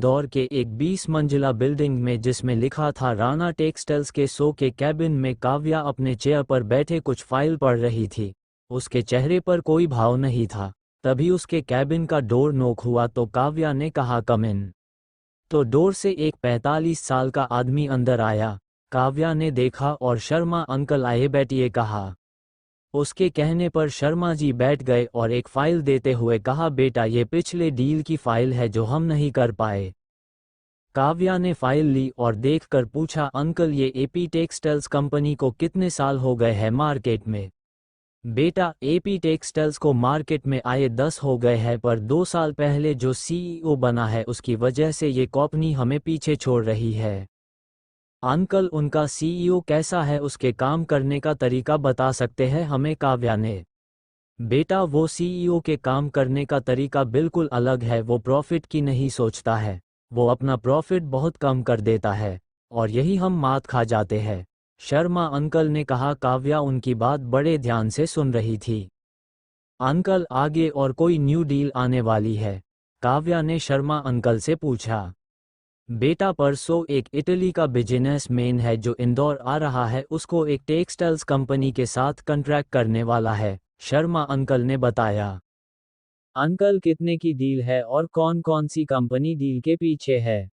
इंदौर के एक 20 मंजिला बिल्डिंग में जिसमें लिखा था राणा टेक्सटाइल्स के शो के कैबिन में काव्या अपने चेयर पर बैठे कुछ फाइल पढ़ रही थी। उसके चेहरे पर कोई भाव नहीं था। तभी उसके कैबिन का डोर नॉक हुआ तो काव्या ने कहा कम इन। तो डोर से एक 45 साल का आदमी अंदर आया। काव्या ने देखा और शर्मा अंकल आए बैठिए कहा। उसके कहने पर शर्मा जी बैठ गए और एक फाइल देते हुए कहा बेटा ये पिछले डील की फाइल है जो हम नहीं कर पाए। काव्या ने फाइल ली और देखकर पूछा अंकल ये एपी टेक्सटाइल्स कंपनी को कितने साल हो गए हैं मार्केट में। बेटा एपी टेक्सटाइल्स को मार्केट में आए 10 हो गए हैं पर 2 साल पहले जो सीईओ बना है उसकी वजह से ये कंपनी हमें पीछे छोड़ रही है। अंकल उनका सीईओ कैसा है उसके काम करने का तरीका बता सकते हैं हमें काव्या ने। बेटा वो सीईओ के काम करने का तरीका बिल्कुल अलग है। वो प्रॉफिट की नहीं सोचता है। वो अपना प्रॉफिट बहुत कम कर देता है और यही हम मात खा जाते हैं। शर्मा अंकल ने कहा। काव्या उनकी बात बड़े ध्यान से सुन रही थी। अंकल आगे और कोई न्यू डील आने वाली है? काव्या ने शर्मा अंकल से पूछा। बेटा परसों एक इटली का बिजनेसमैन है जो इंदौर आ रहा है उसको एक टेक्सटाइल्स कंपनी के साथ कॉन्ट्रैक्ट करने वाला है, शर्मा अंकल ने बताया। अंकल कितने की डील है और कौन कौन सी कंपनी डील के पीछे है?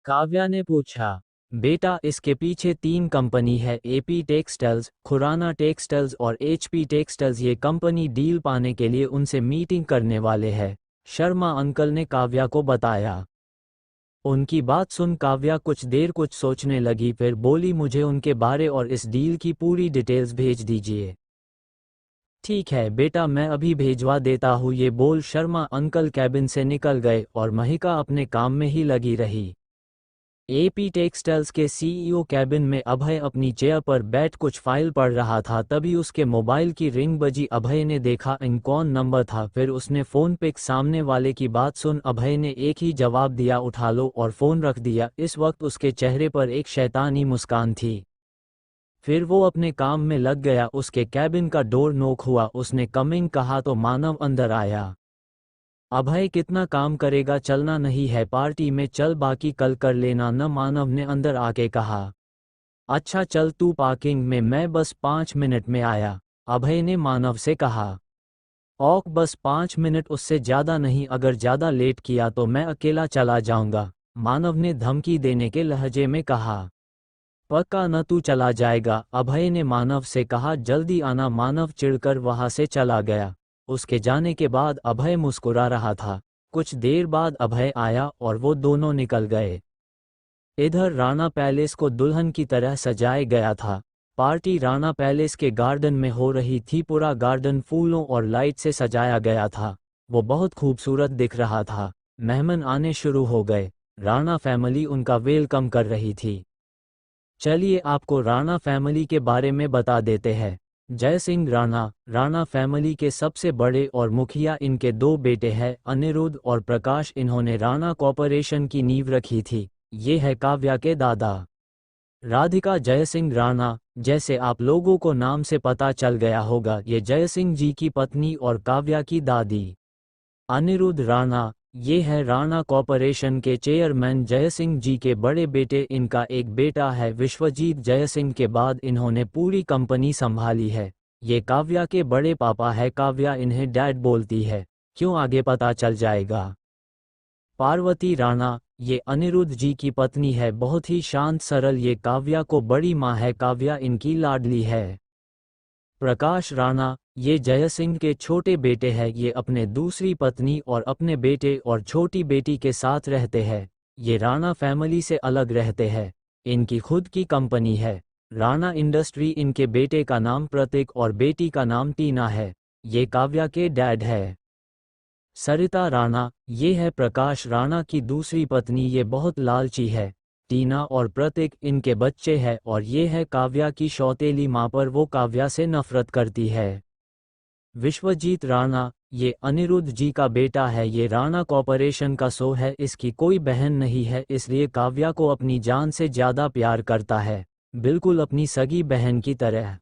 काव्या ने पूछा। बेटा इसके पीछे 3 कंपनी है एपी टेक्सटाइल्स, खुराना टेक्सटाइल्स और एचपी टेक्सटाइल्स। ये कंपनी डील पाने के लिए उनसे मीटिंग करने वाले हैं, शर्मा अंकल ने काव्या को बताया। उनकी बात सुन काव्या कुछ देर कुछ सोचने लगी फिर बोली मुझे उनके बारे और इस डील की पूरी डिटेल्स भेज दीजिए। ठीक है बेटा मैं अभी भेजवा देता हूँ ये बोल शर्मा अंकल कैबिन से निकल गए और महिका अपने काम में ही लगी रही। एपी टेक्सटाइल्स के सीईओ कैबिन में अभय अपनी चेयर पर बैठ कुछ फाइल पढ़ रहा था तभी उसके मोबाइल की रिंग बजी। अभय ने देखा इन कौन नंबर था फिर उसने फ़ोन पे सामने वाले की बात सुन अभय ने एक ही जवाब दिया उठा लो और फ़ोन रख दिया। इस वक्त उसके चेहरे पर एक शैतानी मुस्कान थी। फिर वो अपने काम में लग गया। उसके कैबिन का डोर नॉक हुआ। उसने कमिंग कहा तो मानव अंदर आया। अभय कितना काम करेगा चलना नहीं है पार्टी में चल बाकी कल कर लेना न, मानव ने अंदर आके कहा। अच्छा चल तू पार्किंग में मैं बस 5 मिनट में आया, अभय ने मानव से कहा। औक बस 5 मिनट उससे ज़्यादा नहीं अगर ज़्यादा लेट किया तो मैं अकेला चला जाऊंगा, मानव ने धमकी देने के लहजे में कहा। पक्का न तू चला जाएगा, अभय ने मानव से कहा। जल्दी आना, मानव चिढ़कर वहां से चला गया। उसके जाने के बाद अभय मुस्कुरा रहा था। कुछ देर बाद अभय आया और वो दोनों निकल गए। इधर राणा पैलेस को दुल्हन की तरह सजाया गया था। पार्टी राणा पैलेस के गार्डन में हो रही थी। पूरा गार्डन फूलों और लाइट से सजाया गया था। वो बहुत खूबसूरत दिख रहा था। मेहमान आने शुरू हो गए। राणा फैमिली उनका वेलकम कर रही थी। चलिए आपको राणा फैमिली के बारे में बता देते हैं। जय सिंह राणा, राणा फैमिली के सबसे बड़े और मुखिया। इनके 2 बेटे हैं अनिरुद्ध और प्रकाश। इन्होंने राणा कॉर्पोरेशन की नींव रखी थी। ये है काव्या के दादा राधिका जय सिंह राणा। जैसे आप लोगों को नाम से पता चल गया होगा ये जय सिंह जी की पत्नी और काव्या की दादी। अनिरुद्ध राणा ये है राणा कॉर्पोरेशन के चेयरमैन जय सिंह जी के बड़े बेटे। इनका एक बेटा है विश्वजीत जय सिंह के बाद इन्होंने पूरी कंपनी संभाली है। ये काव्या के बड़े पापा है। काव्या इन्हें डैड बोलती है। क्यों आगे पता चल जाएगा। पार्वती राणा ये अनिरुद्ध जी की पत्नी है, बहुत ही शांत सरल। ये काव्या को बड़ी माँ है। काव्या इनकी लाडली है। प्रकाश राणा ये जय सिंह के छोटे बेटे हैं। ये अपने दूसरी पत्नी और अपने बेटे और छोटी बेटी के साथ रहते हैं। ये राणा फैमिली से अलग रहते हैं। इनकी खुद की कंपनी है राणा इंडस्ट्री। इनके बेटे का नाम प्रतीक और बेटी का नाम टीना है। ये काव्या के डैड है। सरिता राणा ये है प्रकाश राणा की दूसरी पत्नी। ये बहुत लालची है। टीना और प्रतीक इनके बच्चे हैं और ये है काव्या की सौतेली माँ पर वो काव्या से नफरत करती है। विश्वजीत राणा ये अनिरुद्ध जी का बेटा है। ये राणा कॉर्पोरेशन का शो है। इसकी कोई बहन नहीं है इसलिए काव्या को अपनी जान से ज़्यादा प्यार करता है, बिल्कुल अपनी सगी बहन की तरह।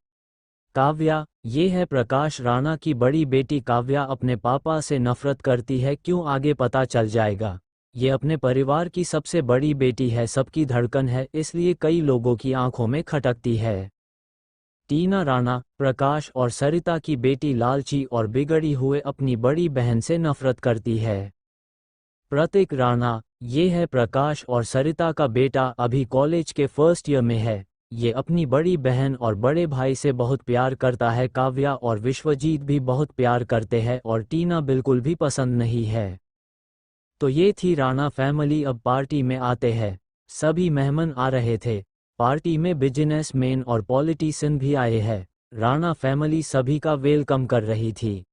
काव्या ये है प्रकाश राणा की बड़ी बेटी। काव्या अपने पापा से नफरत करती है। क्यों आगे पता चल जाएगा। ये अपने परिवार की सबसे बड़ी बेटी है, सबकी धड़कन है, इसलिए कई लोगों की आंखों में खटकती है। टीना राणा, प्रकाश और सरिता की बेटी, लालची और बिगड़ी हुए अपनी बड़ी बहन से नफरत करती है। प्रतीक राणा, ये है प्रकाश और सरिता का बेटा, अभी कॉलेज के फर्स्ट ईयर में है। ये अपनी बड़ी बहन और बड़े भाई से बहुत प्यार करता है। काव्या और विश्वजीत भी बहुत प्यार करते हैं और टीना बिल्कुल भी पसंद नहीं है। तो ये थी राणा फैमिली। अब पार्टी में आते हैं। सभी मेहमान आ रहे थे। पार्टी में बिजनेसमैन और पॉलिटिशियन भी आए हैं। राणा फैमिली सभी का वेलकम कर रही थी।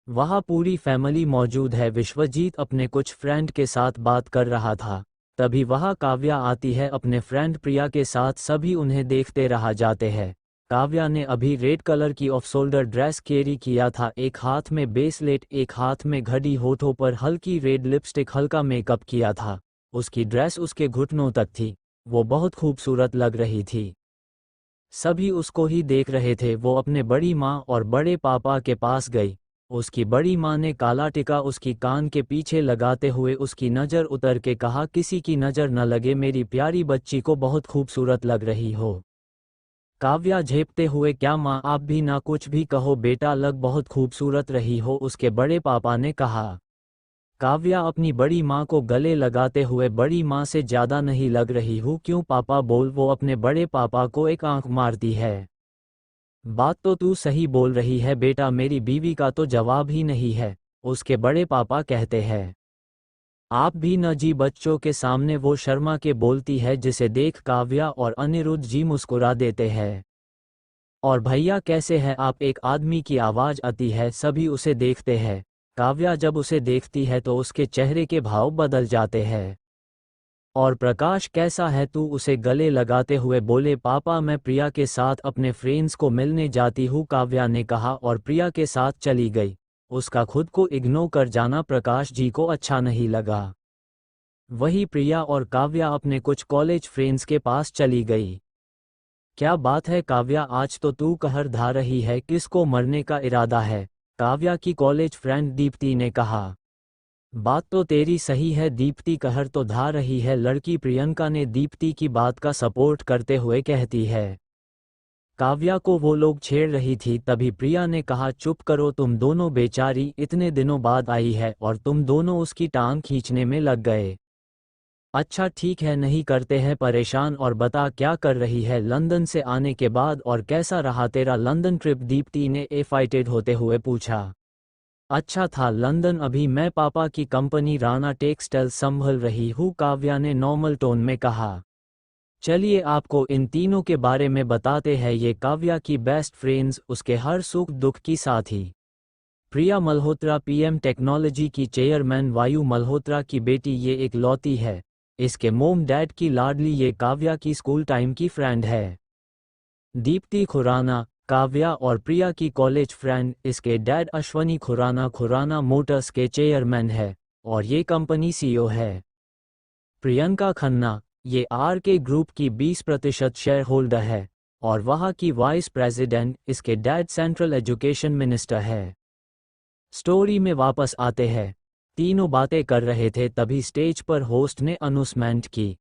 वहाँ पूरी फैमिली मौजूद है। विश्वजीत अपने कुछ फ्रेंड के साथ बात कर रहा था। तभी वहाँ काव्या आती है अपने फ्रेंड प्रिया के साथ। सभी उन्हें देखते रह जाते हैं। काव्या ने अभी रेड कलर की ऑफ शोल्डर ड्रेस कैरी किया था, एक हाथ में ब्रेसलेट, एक हाथ में घड़ी, होठों पर हल्की रेड लिपस्टिक, हल्का मेकअप किया था। उसकी ड्रेस उसके घुटनों तक थी। वो बहुत खूबसूरत लग रही थी। सभी उसको ही देख रहे थे। वो अपने बड़ी माँ और बड़े पापा के पास गई। उसकी बड़ी माँ ने काला टिका उसकी कान के पीछे लगाते हुए उसकी नज़र उतर के कहा, किसी की नज़र न लगे, मेरी प्यारी बच्ची को बहुत खूबसूरत लग रही हो। काव्या झेपते हुए, क्या माँ, आप भी ना कुछ भी कहो, बेटा लग बहुत खूबसूरत रही हो, उसके बड़े पापा ने कहा। काव्या अपनी बड़ी माँ को गले लगाते हुए, बड़ी माँ से ज़्यादा नहीं लग रही हूँ, क्यों पापा बोल। वो अपने बड़े पापा को एक आंख मारती है। बात तो तू सही बोल रही है बेटा, मेरी बीवी का तो जवाब ही नहीं है, उसके बड़े पापा कहते हैं। आप भी न जी, बच्चों के सामने वो शर्मा के बोलती है, जिसे देख काव्या और अनिरुद्ध जी मुस्कुरा देते हैं। और भैया कैसे हैं आप, एक आदमी की आवाज़ आती है। सभी उसे देखते हैं। काव्या जब उसे देखती है तो उसके चेहरे के भाव बदल जाते हैं। और प्रकाश कैसा है तू, उसे गले लगाते हुए बोले, पापा मैं प्रिया के साथ अपने फ्रेंड्स को मिलने जाती हूँ, काव्या ने कहा और प्रिया के साथ चली गई। उसका खुद को इग्नोर कर जाना प्रकाश जी को अच्छा नहीं लगा। वही प्रिया और काव्या अपने कुछ कॉलेज फ्रेंड्स के पास चली गई। क्या बात है काव्या, आज तो तू कहर ढा रही है, किसको मरने का इरादा है, काव्या की कॉलेज फ्रेंड दीप्ति ने कहा। बात तो तेरी सही है, दीप्ति कहर तो ढा रही है, लड़की प्रियंका ने दीप्ति की बात का सपोर्ट करते हुए कहती है। काव्या को वो लोग छेड़ रही थी, तभी प्रिया ने कहा, चुप करो तुम दोनों, बेचारी इतने दिनों बाद आई है और तुम दोनों उसकी टांग खींचने में लग गए। अच्छा ठीक है, नहीं करते हैं परेशान, और बता क्या कर रही है लंदन से आने के बाद, और कैसा रहा तेरा लंदन ट्रिप, दीप्ति ने एक्साइटेड होते हुए पूछा। अच्छा था लंदन, अभी मैं पापा की कंपनी राणा टेक्सटाइल संभाल रही हूँ, काव्या ने नॉर्मल टोन में कहा। चलिए आपको इन तीनों के बारे में बताते हैं। ये काव्या की बेस्ट फ्रेंड्स, उसके हर सुख दुख की साथी। प्रिया मल्होत्रा पीएम टेक्नोलॉजी की चेयरमैन, वायु मल्होत्रा की बेटी, ये एक लौती है। इसके मोम डैड की लाडली, ये काव्या की स्कूल टाइम की फ्रेंड है। दीप्ति खुराना, काव्या और प्रिया की कॉलेज फ्रेंड, इसके डैड अश्वनी खुराना, खुराना मोटर्स के चेयरमैन है और ये कंपनी सीईओ है। प्रियंका खन्ना, ये आरके ग्रुप की 20% शेयर होल्डर है और वहाँ की वाइस प्रेसिडेंट, इसके डैड सेंट्रल एजुकेशन मिनिस्टर है। स्टोरी में वापस आते हैं। तीनों बातें कर रहे थे, तभी स्टेज पर होस्ट ने अनाउंसमेंट की।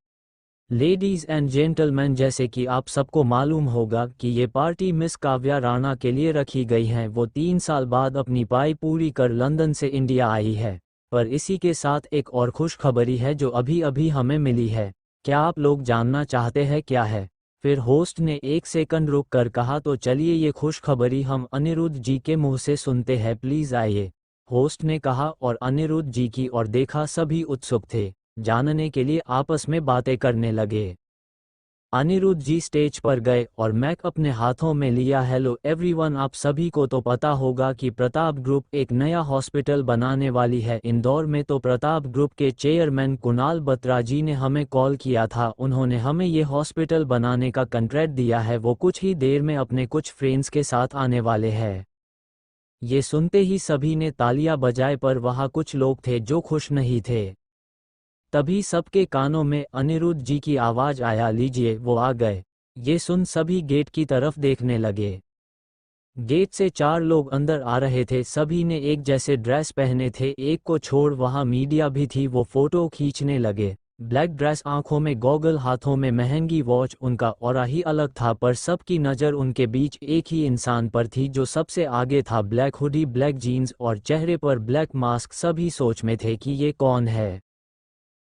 लेडीज एंड जेंटलमैन, जैसे कि आप सबको मालूम होगा कि ये पार्टी मिस काव्या राणा के लिए रखी गई है। वो 3 साल बाद अपनी पढ़ाई पूरी कर लंदन से इंडिया आई है। पर इसी के साथ एक और खुशखबरी है जो अभी अभी हमें मिली है। क्या आप लोग जानना चाहते हैं क्या है? फिर होस्ट ने एक सेकंड रुक कर कहा, तो चलिए ये खुशखबरी हम अनिरुद्ध जी के मुंह से सुनते हैं, प्लीज आइए। होस्ट ने कहा और अनिरुद्ध जी की ओर देखा। सभी उत्सुक थे, जानने के लिए आपस में बातें करने लगे। अनिरुद्ध जी स्टेज पर गए और मैक अपने हाथों में लिया। हेलो एवरीवन, आप सभी को तो पता होगा कि प्रताप ग्रुप एक नया हॉस्पिटल बनाने वाली है इंदौर में। तो प्रताप ग्रुप के चेयरमैन कुणाल बत्रा जी ने हमें कॉल किया था। उन्होंने हमें ये हॉस्पिटल बनाने का कॉन्ट्रैक्ट दिया है। वो कुछ ही देर में अपने कुछ फ्रेंड्स के साथ आने वाले हैं। ये सुनते ही सभी ने तालियां बजाए, पर वहाँ कुछ लोग थे जो खुश नहीं थे। तभी सबके कानों में अनिरुद्ध जी की आवाज़ आया, लीजिए वो आ गए। ये सुन सभी गेट की तरफ देखने लगे। गेट से 4 लोग अंदर आ रहे थे। सभी ने एक जैसे ड्रेस पहने थे, एक को छोड़ वहाँ मीडिया भी थी। वो फोटो खींचने लगे। ब्लैक ड्रेस, आंखों में गॉगल, हाथों में महंगी वॉच, उनका ऑरा ही अलग था। पर सबकी नज़र उनके बीच एक ही इंसान पर थी जो सबसे आगे था। ब्लैक हुडी, ब्लैक जीन्स और चेहरे पर ब्लैक मास्क। सभी सोच में थे कि ये कौन है।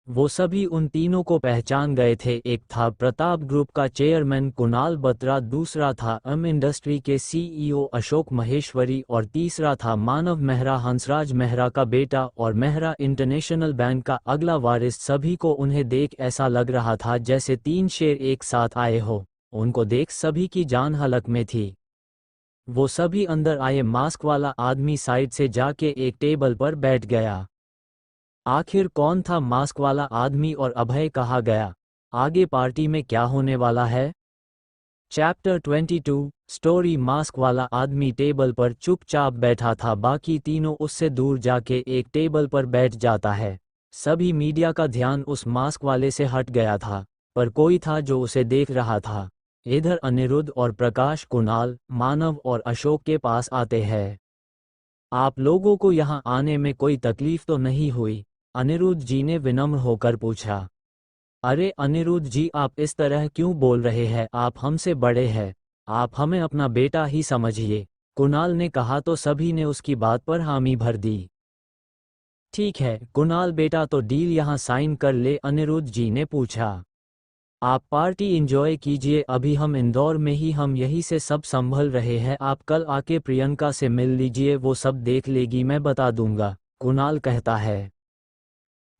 वो सभी उन तीनों को पहचान गए थे। एक था प्रताप ग्रुप का चेयरमैन कुणाल बत्रा, दूसरा था इंडस्ट्री के सीईओ अशोक महेश्वरी और तीसरा था मानव मेहरा, हंसराज मेहरा का बेटा और मेहरा इंटरनेशनल बैंक का अगला वारिस। सभी को उन्हें देख ऐसा लग रहा था जैसे 3 शेर एक साथ आए हो। उनको देख सभी की जान हलक में थी। वो सभी अंदर आए। मास्क वाला आदमी साइड से जाके एक टेबल पर बैठ गया। आखिर कौन था मास्क वाला आदमी और अभय कहाँ गया? आगे पार्टी में क्या होने वाला है? Chapter 22 story. मास्क वाला आदमी टेबल पर चुपचाप बैठा था। बाकी तीनों उससे दूर जाके एक टेबल पर बैठ जाता है। सभी मीडिया का ध्यान उस मास्क वाले से हट गया था, पर कोई था जो उसे देख रहा था। इधर अनिरुद्ध और प्रकाश कुणाल, मानव और अशोक के पास आते हैं। आप लोगों को यहाँ आने में कोई तकलीफ तो नहीं हुई? अनिरुद्ध जी ने विनम्र होकर पूछा। अरे अनिरुद्ध जी, आप इस तरह क्यों बोल रहे हैं? आप हमसे बड़े हैं, आप हमें अपना बेटा ही समझिए, कुणाल ने कहा। तो सभी ने उसकी बात पर हामी भर दी। ठीक है कुणाल बेटा, तो डील यहाँ साइन कर ले, अनिरुद्ध जी ने पूछा। आप पार्टी एंजॉय कीजिए, अभी हम इंदौर में ही, हम यहीं से सब संभल रहे हैं। आप कल आके प्रियंका से मिल लीजिए, वो सब देख लेगी, मैं बता दूंगा, कुणाल कहता है।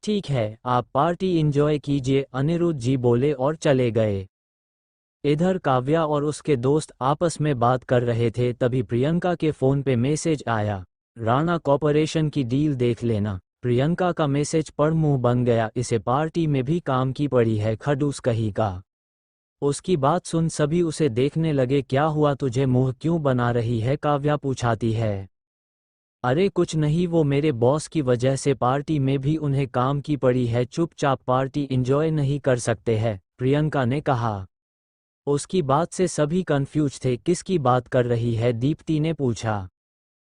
ठीक है, आप पार्टी एंजॉय कीजिए, अनिरुद्ध जी बोले और चले गए। इधर काव्या और उसके दोस्त आपस में बात कर रहे थे, तभी प्रियंका के फ़ोन पे मैसेज आया, राणा कॉर्पोरेशन की डील देख लेना। प्रियंका का मैसेज पढ़ मुंह बन गया, इसे पार्टी में भी काम की पड़ी है, खडूस कहीं का। उसकी बात सुन सभी उसे देखने लगे। क्या हुआ, तुझे मुंह क्यों बना रही है? काव्या पूछाती है। अरे कुछ नहीं, वो मेरे बॉस की वजह से पार्टी में भी उन्हें काम की पड़ी है, चुपचाप पार्टी एंजॉय नहीं कर सकते हैं, प्रियंका ने कहा। उसकी बात से सभी कंफ्यूज थे। किसकी बात कर रही है? दीप्ति ने पूछा।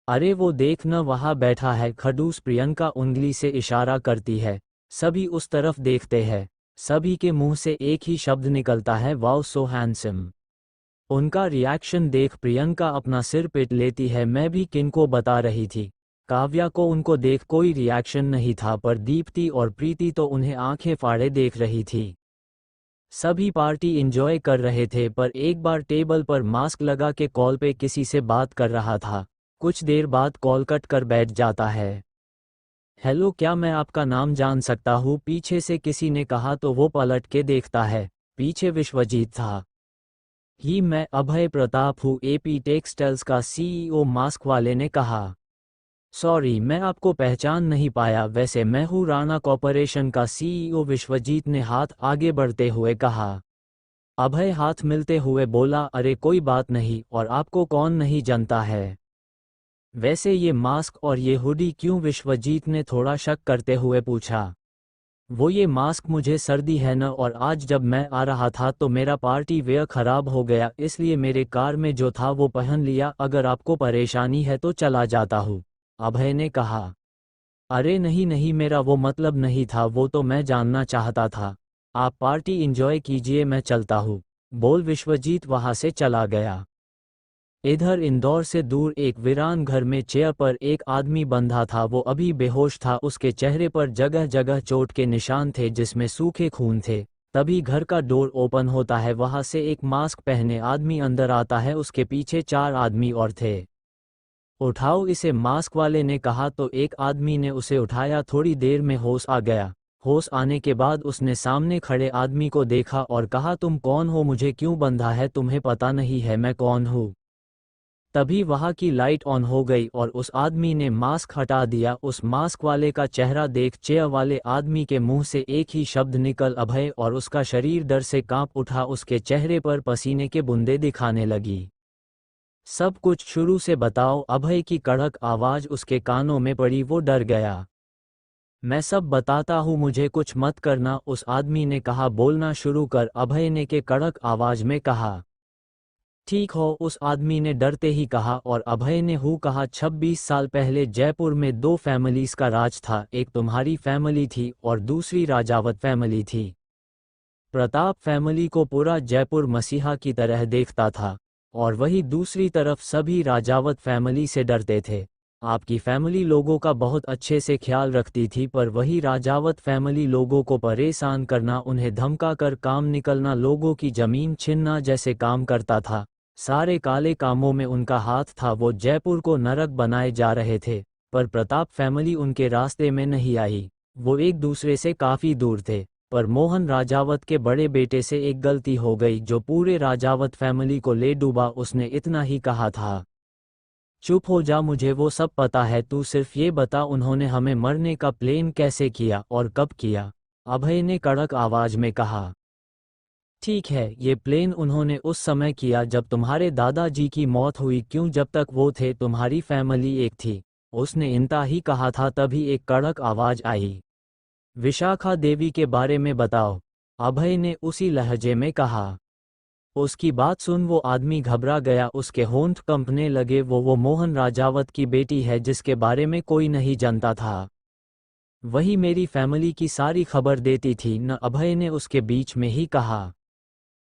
अरे वो देख न, वहाँ बैठा है खडूस, प्रियंका उंगली से इशारा करती है। सभी उस तरफ देखते हैं। सभी के मुंह से एक ही शब्द निकलता है, वाओ सो हैंडसम। उनका रिएक्शन देख प्रियंका अपना सिर पीट लेती है। मैं भी किनको बता रही थी? काव्या को उनको देख कोई रिएक्शन नहीं था, पर दीप्ति और प्रीति तो उन्हें आंखें फाड़े देख रही थी। सभी पार्टी एंजॉय कर रहे थे, पर एक बार टेबल पर मास्क लगा के कॉल पे किसी से बात कर रहा था। कुछ देर बाद कॉल कट कर बैठ जाता है। हेलो, क्या मैं आपका नाम जान सकता हूँ? पीछे से किसी ने कहा तो वो पलट के देखता है। पीछे विश्वजीत था। ही, मैं अभय प्रताप हूँ, एपी टेक्सटाइल्स का सीईओ, मास्क वाले ने कहा। सॉरी, मैं आपको पहचान नहीं पाया, वैसे मैं हूँ राणा कॉर्पोरेशन का सीईओ, विश्वजीत ने हाथ आगे बढ़ते हुए कहा। अभय हाथ मिलते हुए बोला, अरे कोई बात नहीं, और आपको कौन नहीं जानता है? वैसे ये मास्क और ये हुडी क्यों? विश्वजीत ने थोड़ा शक करते हुए पूछा। वो ये मास्क, मुझे सर्दी है न, और आज जब मैं आ रहा था तो मेरा पार्टी वेयर खराब हो गया, इसलिए मेरे कार में जो था वो पहन लिया। अगर आपको परेशानी है तो चला जाता हूँ, अभय ने कहा। अरे नहीं नहीं, मेरा वो मतलब नहीं था, वो तो मैं जानना चाहता था। आप पार्टी एंजॉय कीजिए, मैं चलता हूँ, बोल विश्वजीत वहाँ से चला गया। इधर इंदौर से दूर एक वीरान घर में चेयर पर एक आदमी बंधा था। वो अभी बेहोश था, उसके चेहरे पर जगह जगह चोट के निशान थे जिसमें सूखे खून थे। तभी घर का डोर ओपन होता है, वहां से एक मास्क पहने आदमी अंदर आता है। उसके पीछे 4 आदमी और थे। उठाओ इसे, मास्क वाले ने कहा। तो एक आदमी ने उसे उठाया। थोड़ी देर में होश आ गया। होश आने के बाद उसने सामने खड़े आदमी को देखा और कहा, तुम कौन हो? मुझे क्यों बंधा है? तुम्हें पता नहीं है मैं कौन हूँ? तभी वहाँ की लाइट ऑन हो गई और उस आदमी ने मास्क हटा दिया। उस मास्क वाले का चेहरा देख चेयर वाले आदमी के मुंह से एक ही शब्द निकल, अभय, और उसका शरीर डर से कांप उठा। उसके चेहरे पर पसीने के बूंदे दिखाने लगी। सब कुछ शुरू से बताओ, अभय की कड़क आवाज उसके कानों में पड़ी। वो डर गया। मैं सब बताता हूँ, मुझे कुछ मत करना, उस आदमी ने कहा। बोलना शुरू कर, अभय ने के कड़क आवाज में कहा। ठीक हो, उस आदमी ने डरते ही कहा, और अभय ने हूँ कहा। 26 साल पहले जयपुर में 2 फैमिलीज का राज था, एक तुम्हारी फैमिली थी और दूसरी राजावत फैमिली थी। प्रताप फैमिली को पूरा जयपुर मसीहा की तरह देखता था, और वही दूसरी तरफ सभी राजावत फैमिली से डरते थे। आपकी फैमिली लोगों का बहुत अच्छे से ख्याल रखती थी, पर वही राजावत फैमिली लोगों को परेशान करना, उन्हें धमका कर काम निकलना, लोगों की जमीन छीनना जैसे काम करता था। सारे काले कामों में उनका हाथ था। वो जयपुर को नरक बनाए जा रहे थे, पर प्रताप फैमिली उनके रास्ते में नहीं आई। वो एक दूसरे से काफ़ी दूर थे, पर मोहन राजावत के बड़े बेटे से एक गलती हो गई जो पूरे राजावत फैमिली को ले डूबा। उसने इतना ही कहा था, चुप हो जा, मुझे वो सब पता है, तू सिर्फ ये बता उन्होंने हमें मरने का प्लान कैसे किया और कब किया। अभय ने कड़क आवाज में कहा, ठीक है, ये प्लान उन्होंने उस समय किया जब तुम्हारे दादाजी की मौत हुई। क्यों, जब तक वो थे तुम्हारी फैमिली एक थी। उसने इनता ही कहा था, तभी एक कड़क आवाज आई, विशाखा देवी के बारे में बताओ। अभय ने उसी लहजे में कहा। उसकी बात सुन वो आदमी घबरा गया, उसके होंठ कंपने लगे। वो मोहन राजावत की बेटी है जिसके बारे में कोई नहीं जानता था। वही मेरी फैमिली की सारी खबर देती थी न। अभय ने उसके बीच में ही कहा।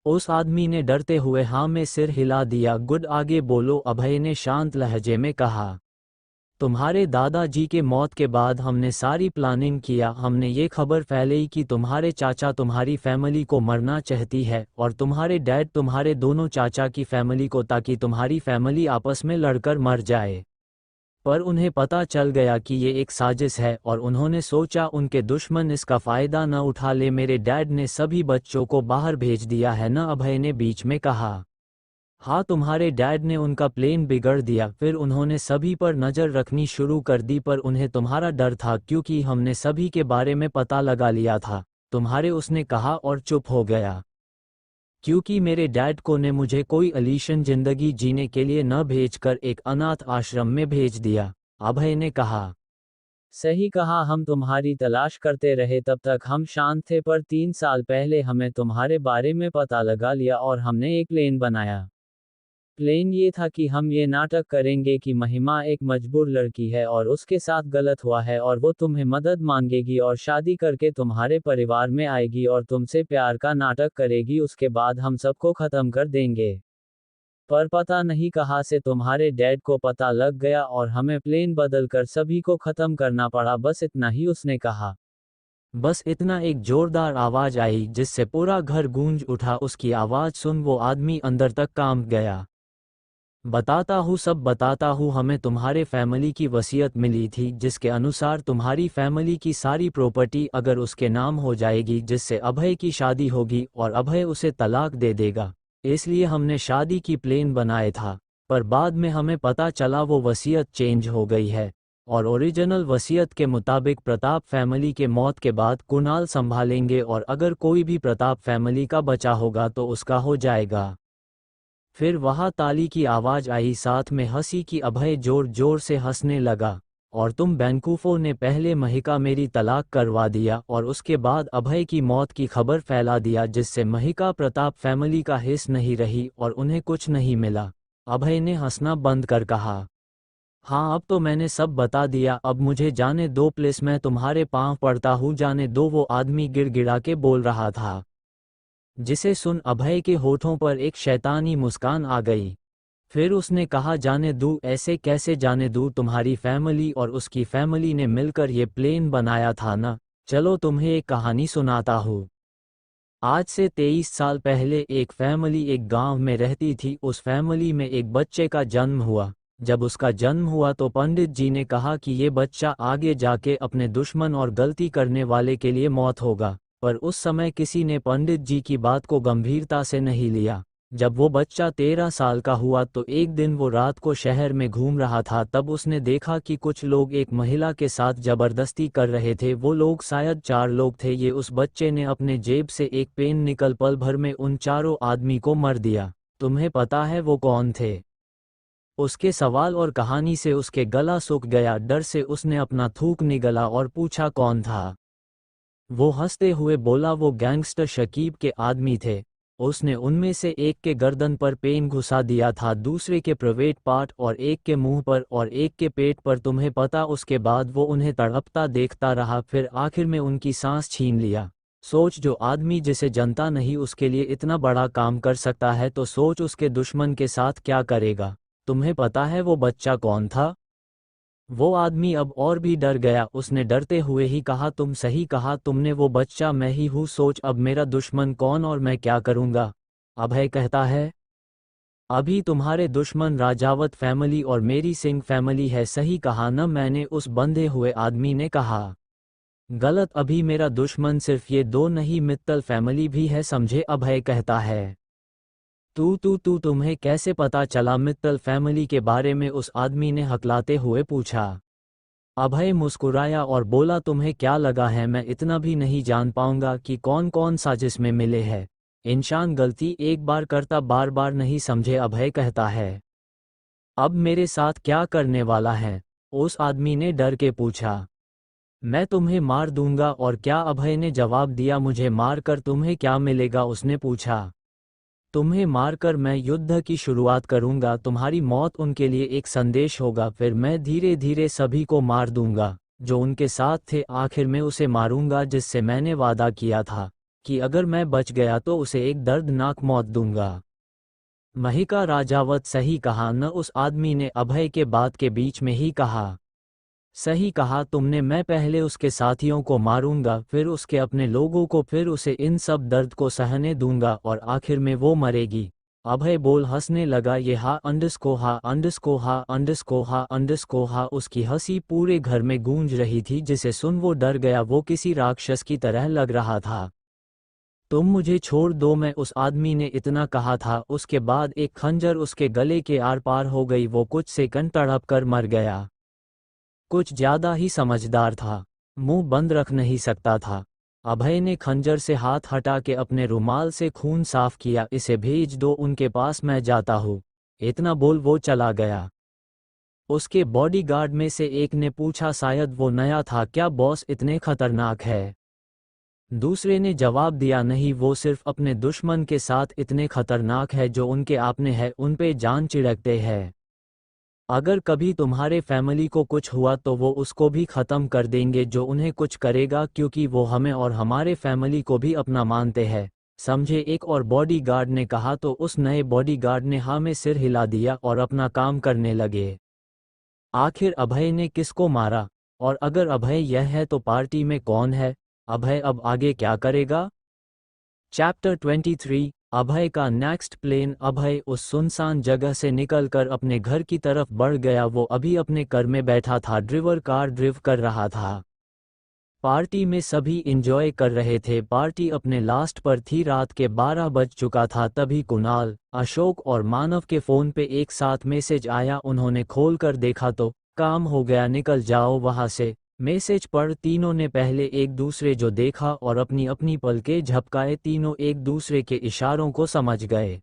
उस आदमी ने डरते हुए हाँ में सिर हिला दिया। गुड, आगे बोलो, अभय ने शांत लहजे में कहा। तुम्हारे दादाजी के मौत के बाद हमने सारी प्लानिंग किया। हमने ये खबर फैलाई कि तुम्हारे चाचा तुम्हारी फैमिली को मरना चाहती है, और तुम्हारे डैड तुम्हारे दोनों चाचा की फैमिली को, ताकि तुम्हारी फैमिली आपस में लड़कर मर जाए। पर उन्हें पता चल गया कि ये एक साजिश है, और उन्होंने सोचा उनके दुश्मन इसका फ़ायदा न उठा ले। मेरे डैड ने सभी बच्चों को बाहर भेज दिया है न, अभय ने बीच में कहा। हाँ, तुम्हारे डैड ने उनका प्लान बिगड़ दिया। फिर उन्होंने सभी पर नज़र रखनी शुरू कर दी, पर उन्हें तुम्हारा डर था, क्योंकि हमने सभी के बारे में पता लगा लिया था तुम्हारे, उसने कहा और चुप हो गया। क्योंकि मेरे डैड को ने मुझे कोई अलीशन जिंदगी जीने के लिए न भेजकर एक अनाथ आश्रम में भेज दिया। अभय ने कहा। सही कहा, हम तुम्हारी तलाश करते रहे, तब तक हम शांत थे, पर 3 साल पहले हमें तुम्हारे बारे में पता लगा लिया और हमने एक प्लान बनाया। प्लान ये था कि हम ये नाटक करेंगे कि महिमा एक मजबूर लड़की है और उसके साथ गलत हुआ है, और वो तुम्हें मदद मांगेगी और शादी करके तुम्हारे परिवार में आएगी और तुमसे प्यार का नाटक करेगी। उसके बाद हम सबको खत्म कर देंगे। पर पता नहीं कहाँ से तुम्हारे डैड को पता लग गया और हमें प्लान बदल कर सभी को खत्म करना पड़ा। बस इतना ही, उसने कहा। बस इतना। एक जोरदार आवाज आई जिससे पूरा घर गूंज उठा। उसकी आवाज सुन वो आदमी अंदर तक कांप गया। बताता हूँ, सब बताता हूँ। हमें तुम्हारे फैमिली की वसीयत मिली थी, जिसके अनुसार तुम्हारी फैमिली की सारी प्रॉपर्टी अगर उसके नाम हो जाएगी, जिससे अभय की शादी होगी और अभय उसे तलाक दे देगा। इसलिए हमने शादी की प्लान बनाए था, पर बाद में हमें पता चला वो वसीयत चेंज हो गई है, और ओरिजिनल वसीयत के मुताबिक प्रताप फैमिली के मौत के बाद कुणाल संभालेंगे, और अगर कोई भी प्रताप फैमिली का बचा होगा तो उसका हो जाएगा। फिर वहाँ ताली की आवाज आई, साथ में हंसी की। अभय जोर जोर से हंसने लगा। और तुम बेवकूफों ने पहले महिका मेरी तलाक करवा दिया और उसके बाद अभय की मौत की खबर फैला दिया, जिससे महिका प्रताप फैमिली का हिस्सा नहीं रही और उन्हें कुछ नहीं मिला। अभय ने हंसना बंद कर कहा, हाँ, अब तो मैंने सब बता दिया, अब मुझे जाने दो प्लीज, मैं तुम्हारे पांव पड़ता हूँ, जाने दो। वो आदमी गिड़गिड़ा के बोल रहा था, जिसे सुन अभय के होठों पर एक शैतानी मुस्कान आ गई। फिर उसने कहा, जाने दूँ? ऐसे कैसे जाने दूँ? तुम्हारी फैमिली और उसकी फैमिली ने मिलकर ये प्लान बनाया था ना। चलो तुम्हें एक कहानी सुनाता हूँ। आज से 23 साल पहले एक फैमिली एक गांव में रहती थी। उस फैमिली में एक बच्चे का जन्म हुआ। जब उसका जन्म हुआ तो पंडित जी ने कहा कि ये बच्चा आगे जाके अपने दुश्मन और गलती करने वाले के लिए मौत होगा, पर उस समय किसी ने पंडित जी की बात को गंभीरता से नहीं लिया। जब वो बच्चा 13 साल का हुआ तो एक दिन वो रात को शहर में घूम रहा था, तब उसने देखा कि कुछ लोग एक महिला के साथ जबरदस्ती कर रहे थे। वो लोग शायद 4 लोग थे। ये उस बच्चे ने अपने जेब से एक पेन निकल पल भर में उन चारों आदमी को मर दिया। तुम्हें पता है वो कौन थे? उसके सवाल और कहानी से उसके गला सूख गया। डर से उसने अपना थूक निगला और पूछा, कौन था? वो हंसते हुए बोला, वो गैंगस्टर शकीब के आदमी थे। उसने उनमें से एक के गर्दन पर पेन घुसा दिया था, दूसरे के प्राइवेट पार्ट और एक के मुंह पर और एक के पेट पर। तुम्हें पता, उसके बाद वो उन्हें तड़पता देखता रहा, फिर आखिर में उनकी सांस छीन लिया। सोच, जो आदमी जिसे जनता नहीं उसके लिए इतना बड़ा काम कर सकता है, तो सोच उसके दुश्मन के साथ क्या करेगा। तुम्हें पता है वो बच्चा कौन था? वो आदमी अब और भी डर गया। उसने डरते हुए ही कहा, तुम सही कहा तुमने, वो बच्चा मैं ही हूँ। सोच, अब मेरा दुश्मन कौन और मैं क्या करूँगा? अभय कहता है, अभी तुम्हारे दुश्मन राजावत फैमिली और मेरी सिंह फैमिली है। सही कहा न मैंने? उस बंधे हुए आदमी ने कहा। गलत, अभी मेरा दुश्मन सिर्फ ये दो नहीं, मित्तल फैमिली भी है, समझे? अभय कहता है। तुम्हें कैसे पता चला मित्तल फैमिली के बारे में? उस आदमी ने हकलाते हुए पूछा। अभय मुस्कुराया और बोला, तुम्हें क्या लगा है मैं इतना भी नहीं जान पाऊंगा कि कौन कौन साजिश में मिले हैं? इंसान गलती एक बार करता बार बार नहीं, समझे? अभय कहता है। अब मेरे साथ क्या करने वाला है? उस आदमी ने डर के पूछा। मैं तुम्हें मार दूंगा। और क्या? अभय ने जवाब दिया। मुझे मारकर तुम्हें क्या मिलेगा? उसने पूछा। तुम्हें मारकर मैं युद्ध की शुरुआत करूंगा, तुम्हारी मौत उनके लिए एक संदेश होगा, फिर मैं धीरे धीरे सभी को मार दूंगा जो उनके साथ थे। आखिर में उसे मारूंगा जिससे मैंने वादा किया था कि अगर मैं बच गया तो उसे एक दर्दनाक मौत दूंगा। महिका राजावत, सही कहा न? उस आदमी ने अभय के बात के बीच में ही कहा। सही कहा तुमने, मैं पहले उसके साथियों को मारूंगा, फिर उसके अपने लोगों को, फिर उसे इन सब दर्द को सहने दूंगा और आखिर में वो मरेगी। अभय बोल हंसने लगा। ये हा अंडस्को हा अंडस्को हा अंडस्को हा अंडस्को हा। उसकी हंसी पूरे घर में गूंज रही थी, जिसे सुन वो डर गया। वो किसी राक्षस की तरह लग रहा था। तुम मुझे छोड़ दो, मैं, उस आदमी ने इतना कहा था। उसके बाद एक खंजर उसके गले के आर पार हो गई। वो कुछ सेकंड तड़प कर मर गया। कुछ ज्यादा ही समझदार था, मुंह बंद रख नहीं सकता था। अभय ने खंजर से हाथ हटा के अपने रुमाल से खून साफ किया। इसे भेज दो उनके पास, मैं जाता हूँ। इतना बोल वो चला गया। उसके बॉडीगार्ड में से एक ने पूछा, शायद वो नया था, क्या बॉस इतने खतरनाक है? दूसरे ने जवाब दिया, नहीं, वो सिर्फ अपने दुश्मन के साथ इतने खतरनाक है जो उनके आपने हैं उन पे जान चिढ़कते हैं। अगर कभी तुम्हारे फैमिली को कुछ हुआ तो वो उसको भी ख़त्म कर देंगे जो उन्हें कुछ करेगा, क्योंकि वो हमें और हमारे फैमिली को भी अपना मानते हैं, समझे? एक और बॉडीगार्ड ने कहा। तो उस नए बॉडीगार्ड ने हाँ में सिर हिला दिया और अपना काम करने लगे। आखिर अभय ने किसको मारा? और अगर अभय यह है तो पार्टी में कौन है? अभय अब आगे क्या करेगा? चैप्टर 23, अभय का नेक्स्ट प्लेन। अभय उस सुनसान जगह से निकलकर अपने घर की तरफ बढ़ गया। वो अभी अपने घर में बैठा था, ड्राइवर कार ड्रिव कर रहा था। पार्टी में सभी इंजॉय कर रहे थे, पार्टी अपने लास्ट पर थी। रात के 12 बज चुका था। तभी कुणाल, अशोक और मानव के फ़ोन पे एक साथ मैसेज आया। उन्होंने खोल कर देखा तो काम हो गया, निकल जाओ वहाँ से। मैसेज पढ़ तीनों ने पहले एक दूसरे जो देखा और अपनी अपनी पलकें झपकाए। तीनों एक दूसरे के इशारों को समझ गए।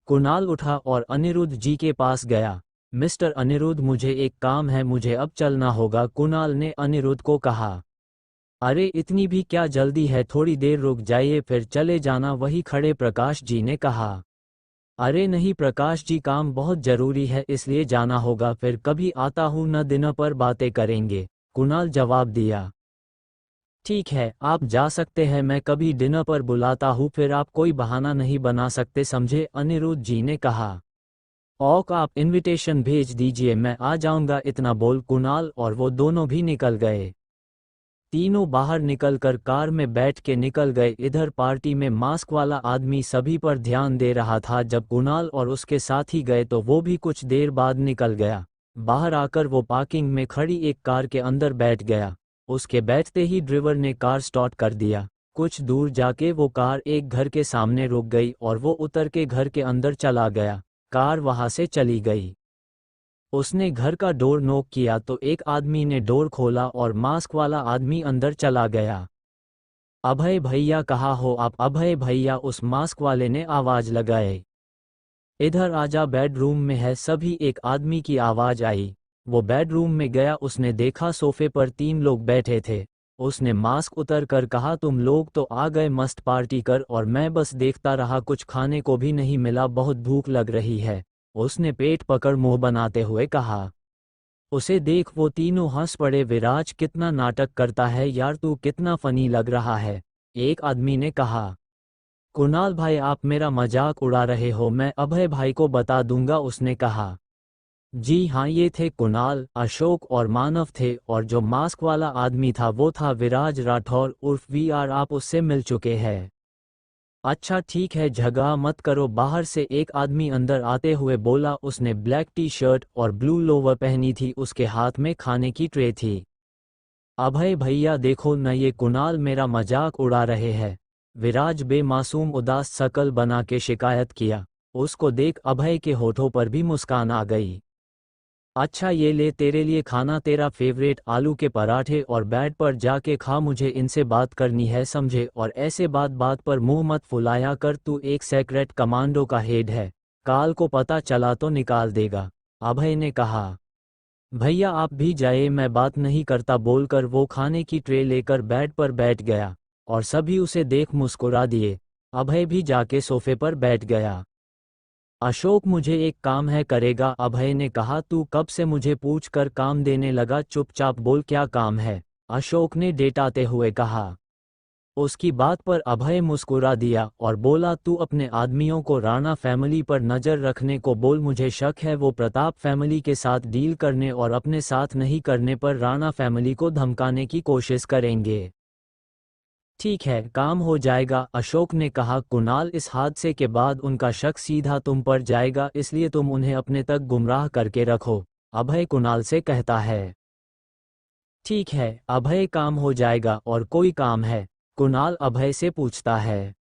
कुणाल उठा और अनिरुद्ध जी के पास गया। मिस्टर अनिरुद्ध, मुझे एक काम है, मुझे अब चलना होगा। कुणाल ने अनिरुद्ध को कहा। अरे इतनी भी क्या जल्दी है, थोड़ी देर रुक जाइए फिर चले जाना, वही खड़े प्रकाश जी ने कहा। अरे नहीं प्रकाश जी, काम बहुत जरूरी है इसलिए जाना होगा, फिर कभी आता हूँ न, दिन पर बातें करेंगे, कुणाल जवाब दिया। ठीक है, आप जा सकते हैं, मैं कभी डिनर पर बुलाता हूँ, फिर आप कोई बहाना नहीं बना सकते, समझे? अनिरुद्ध जी ने कहा। ओक, आप इनविटेशन भेज दीजिए, मैं आ जाऊंगा। इतना बोल कुणाल और वो दोनों भी निकल गए। तीनों बाहर निकलकर कार में बैठ के निकल गए। इधर पार्टी में मास्क वाला आदमी सभी पर ध्यान दे रहा था। जब कुणाल और उसके साथी गए तो वो भी कुछ देर बाद निकल गया। बाहर आकर वो पार्किंग में खड़ी एक कार के अंदर बैठ गया। उसके बैठते ही ड्राइवर ने कार स्टार्ट कर दिया। कुछ दूर जाके वो कार एक घर के सामने रुक गई और वो उतर के घर के अंदर चला गया। कार वहां से चली गई। उसने घर का डोर नॉक किया तो एक आदमी ने डोर खोला और मास्क वाला आदमी अंदर चला गया। अभय भैया, कहाँ हो आप? अभय भैया, उस मास्क वाले ने आवाज लगाई। इधर आजा, बेडरूम में है सभी, एक आदमी की आवाज आई। वो बेडरूम में गया। उसने देखा सोफे पर तीन लोग बैठे थे। उसने मास्क उतर कर कहा, तुम लोग तो आ गए मस्त पार्टी कर और मैं बस देखता रहा, कुछ खाने को भी नहीं मिला, बहुत भूख लग रही है। उसने पेट पकड़ मुंह बनाते हुए कहा। उसे देख वो तीनों हंस पड़े। विराज कितना नाटक करता है यार, तू कितना फनी लग रहा है। एक आदमी ने कहा। कुणाल भाई आप मेरा मजाक उड़ा रहे हो, मैं अभय भाई को बता दूंगा, उसने कहा। जी हाँ, ये थे कुणाल, अशोक और मानव थे, और जो मास्क वाला आदमी था वो था विराज राठौर उर्फ वीआर। आप उससे मिल चुके हैं। अच्छा ठीक है, झगड़ा मत करो, बाहर से एक आदमी अंदर आते हुए बोला। उसने ब्लैक टी शर्ट और ब्लू लोवर पहनी थी, उसके हाथ में खाने की ट्रे थी। अभय भैया देखो न, ये कुणाल मेरा मजाक उड़ा रहे हैं। विराज बेमासूम उदास शकल बना के शिकायत किया। उसको देख अभय के होठों पर भी मुस्कान आ गई। अच्छा ये ले तेरे लिए खाना, तेरा फेवरेट आलू के पराठे, और बेड पर जाके खा, मुझे इनसे बात करनी है समझे, और ऐसे बात बात पर मुंह मत फुलाया कर, तू एक सेक्रेट कमांडो का हेड है, काल को पता चला तो निकाल देगा। अभय ने कहा। भैया आप भी जाइए, मैं बात नहीं करता, बोलकर वो खाने की ट्रे लेकर बेड पर बैठ गया, और सभी उसे देख मुस्कुरा दिए। अभय भी जाके सोफे पर बैठ गया। अशोक मुझे एक काम है, करेगा, अभय ने कहा। तू कब से मुझे पूछ कर काम देने लगा, चुपचाप बोल क्या काम है, अशोक ने डेटाते हुए कहा। उसकी बात पर अभय मुस्कुरा दिया और बोला, तू अपने आदमियों को राणा फैमिली पर नजर रखने को बोल, मुझे शक है वो प्रताप फैमिली के साथ डील करने और अपने साथ नहीं करने पर राणा फैमिली को धमकाने की कोशिश करेंगे। ठीक है, काम हो जाएगा, अशोक ने कहा। कुणाल इस हादसे के बाद उनका शक सीधा तुम पर जाएगा, इसलिए तुम उन्हें अपने तक गुमराह करके रखो, अभय कुणाल से कहता है। ठीक है अभय, काम हो जाएगा, और कोई काम है, कुणाल अभय से पूछता है।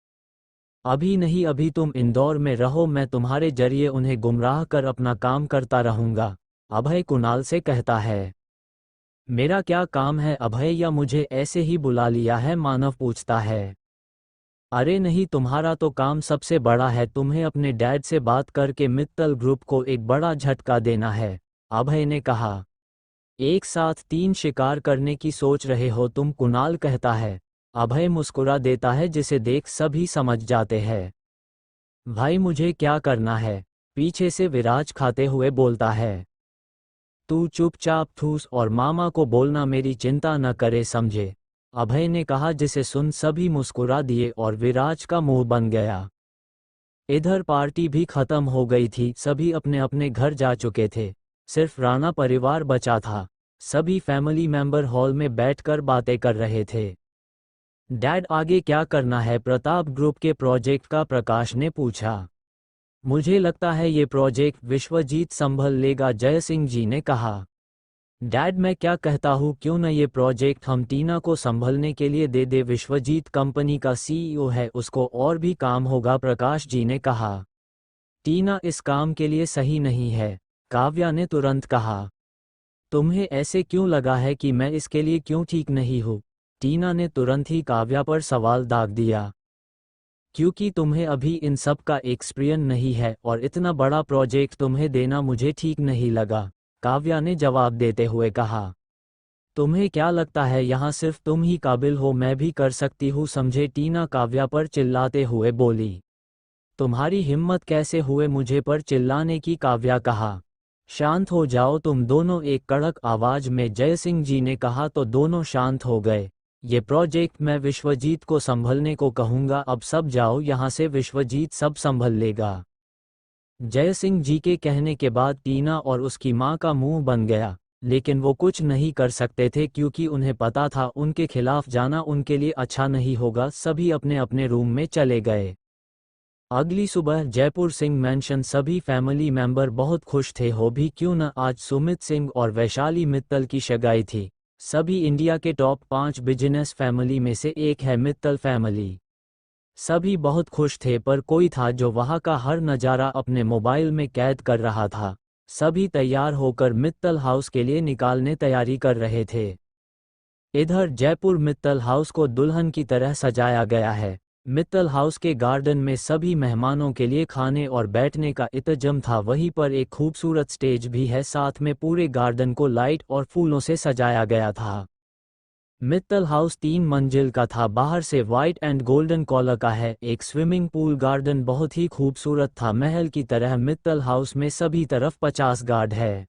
अभी नहीं, अभी तुम इंदौर में रहो, मैं तुम्हारे जरिए उन्हें गुमराह कर अपना काम करता रहूंगा, अभय कुणाल से कहता है। मेरा क्या काम है अभय, या मुझे ऐसे ही बुला लिया है, मानव पूछता है। अरे नहीं, तुम्हारा तो काम सबसे बड़ा है, तुम्हें अपने डैड से बात करके मित्तल ग्रुप को एक बड़ा झटका देना है, अभय ने कहा। एक साथ 3 शिकार करने की सोच रहे हो तुम, कुणाल कहता है। अभय मुस्कुरा देता है, जिसे देख सभी समझ जाते हैं। भाई मुझे क्या करना है, पीछे से विराज खाते हुए बोलता है। तू चुपचाप ठूस और मामा को बोलना मेरी चिंता न करे समझे, अभय ने कहा, जिसे सुन सभी मुस्कुरा दिए और विराज का मुंह बन गया। इधर पार्टी भी खत्म हो गई थी, सभी अपने अपने घर जा चुके थे, सिर्फ राणा परिवार बचा था। सभी फैमिली मेंबर हॉल में बैठकर बातें कर रहे थे। डैड आगे क्या करना है, प्रताप ग्रुप के प्रोजेक्ट का, प्रकाश ने पूछा। मुझे लगता है ये प्रोजेक्ट विश्वजीत संभल लेगा, जय सिंह जी ने कहा। डैड मैं क्या कहता हूँ, क्यों न ये प्रोजेक्ट हम टीना को संभलने के लिए दे दे, विश्वजीत कंपनी का सीईओ है, उसको और भी काम होगा, प्रकाश जी ने कहा। टीना इस काम के लिए सही नहीं है, काव्या ने तुरंत कहा। तुम्हें ऐसे क्यों लगा है कि मैं इसके लिए क्यों ठीक नहीं हूँ, टीना ने तुरंत ही काव्या पर सवाल दाग दिया। क्योंकि तुम्हें अभी इन सब का एक्सपीरियंस नहीं है, और इतना बड़ा प्रोजेक्ट तुम्हें देना मुझे ठीक नहीं लगा, काव्या ने जवाब देते हुए कहा। तुम्हें क्या लगता है यहाँ सिर्फ तुम ही काबिल हो, मैं भी कर सकती हूँ समझे, टीना काव्या पर चिल्लाते हुए बोली। तुम्हारी हिम्मत कैसे हुए मुझे पर चिल्लाने की, काव्या कहा। शांत हो जाओ तुम दोनों, एक कड़क आवाज में जय सिंह जी ने कहा, तो दोनों शांत हो गए। ये प्रोजेक्ट मैं विश्वजीत को संभलने को कहूँगा, अब सब जाओ यहाँ से, विश्वजीत सब संभल लेगा। जय सिंह जी के कहने के बाद टीना और उसकी मां का मुंह बन गया, लेकिन वो कुछ नहीं कर सकते थे क्योंकि उन्हें पता था उनके खिलाफ जाना उनके लिए अच्छा नहीं होगा। सभी अपने अपने रूम में चले गए। अगली सुबह जयपुर सिंह मैंशन, सभी फैमिली मेंबर बहुत खुश थे, हो भी क्यों न, आज सुमित सिंह और वैशाली मित्तल की सगाई थी। सभी इंडिया के टॉप 5 बिजनेस फैमिली में से एक है मित्तल फैमिली। सभी बहुत खुश थे, पर कोई था जो वहां का हर नज़ारा अपने मोबाइल में कैद कर रहा था। सभी तैयार होकर मित्तल हाउस के लिए निकालने तैयारी कर रहे थे। इधर जयपुर मित्तल हाउस को दुल्हन की तरह सजाया गया है। मित्तल हाउस के गार्डन में सभी मेहमानों के लिए खाने और बैठने का इंतजाम था, वहीं पर एक खूबसूरत स्टेज भी है, साथ में पूरे गार्डन को लाइट और फूलों से सजाया गया था। मित्तल हाउस 3 मंजिल का था, बाहर से वाइट एंड गोल्डन कॉलर का है, एक स्विमिंग पूल, गार्डन बहुत ही खूबसूरत था, महल की तरह। मित्तल हाउस में सभी तरफ 50 गार्ड है।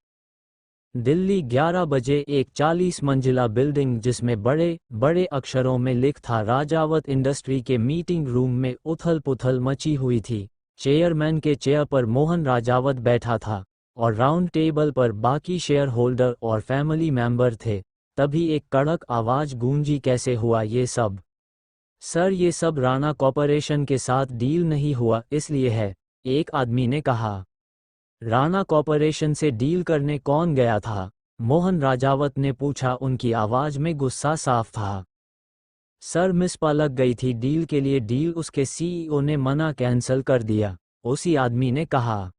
दिल्ली 11 बजे एक 40 मंजिला बिल्डिंग जिसमें बड़े बड़े अक्षरों में लिख था राजावत इंडस्ट्री के मीटिंग रूम में उथल पुथल मची हुई थी। चेयरमैन के चेयर पर मोहन राजावत बैठा था और राउंड टेबल पर बाकी शेयर होल्डर और फैमिली मेंबर थे। तभी एक कड़क आवाज गूंजी, कैसे हुआ ये सब? सर, ये सब राणा कॉर्पोरेशन के साथ डील नहीं हुआ इसलिए है, एक आदमी ने कहा। राणा कॉर्पोरेशन से डील करने कौन गया था? मोहन राजावत ने पूछा, उनकी आवाज में गुस्सा साफ था। सर, मिस पलक गई थी डील के लिए, डील उसके सीईओ ने मना, कैंसिल कर दिया, उसी आदमी ने कहा।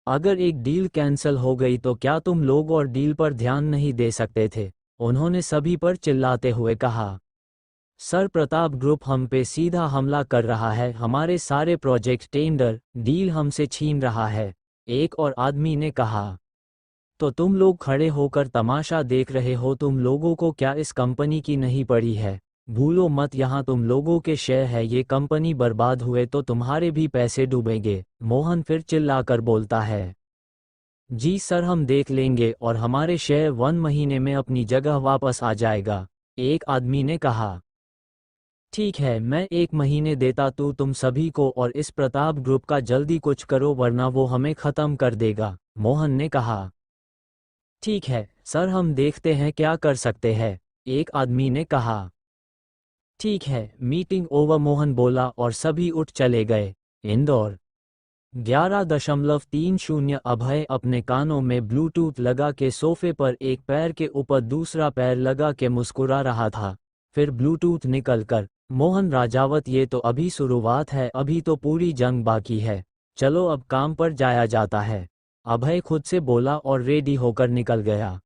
अगर एक डील कैंसिल हो गई तो क्या तुम लोग और डील पर ध्यान नहीं दे सकते थे? उन्होंने सभी पर चिल्लाते हुए कहा। सर, प्रताप ग्रुप हम पे सीधा हमला कर रहा है, हमारे सारे प्रोजेक्ट, टेंडर, डील हमसे छीन रहा है, एक और आदमी ने कहा। तो तुम लोग खड़े होकर तमाशा देख रहे हो? तुम लोगों को क्या इस कंपनी की नहीं पड़ी है? भूलो मत, यहाँ तुम लोगों के शेयर है, ये कंपनी बर्बाद हुए तो तुम्हारे भी पैसे डूबेंगे। मोहन फिर चिल्लाकर बोलता है। जी सर, हम देख लेंगे और हमारे शेयर 1 महीने में अपनी जगह वापस आ जाएगा, एक आदमी ने कहा। ठीक है, मैं 1 महीने देता तो तुम सभी को, और इस प्रताप ग्रुप का जल्दी कुछ करो वरना वो हमें ख़त्म कर देगा, मोहन ने कहा। ठीक है सर, हम देखते हैं क्या कर सकते हैं, एक आदमी ने कहा। ठीक है, मीटिंग ओवर, मोहन बोला और सभी उठ चले गए। इंदौर 11.30। अभय अपने कानों में ब्लूटूथ लगा के सोफे पर एक पैर के ऊपर दूसरा पैर लगा के मुस्कुरा रहा था। फिर ब्लूटूथ निकलकर, मोहन राजावत, ये तो अभी शुरुआत है, अभी तो पूरी जंग बाकी है, चलो अब काम पर जाया जाता है, अभय खुद से बोला और रेडी होकर निकल गया।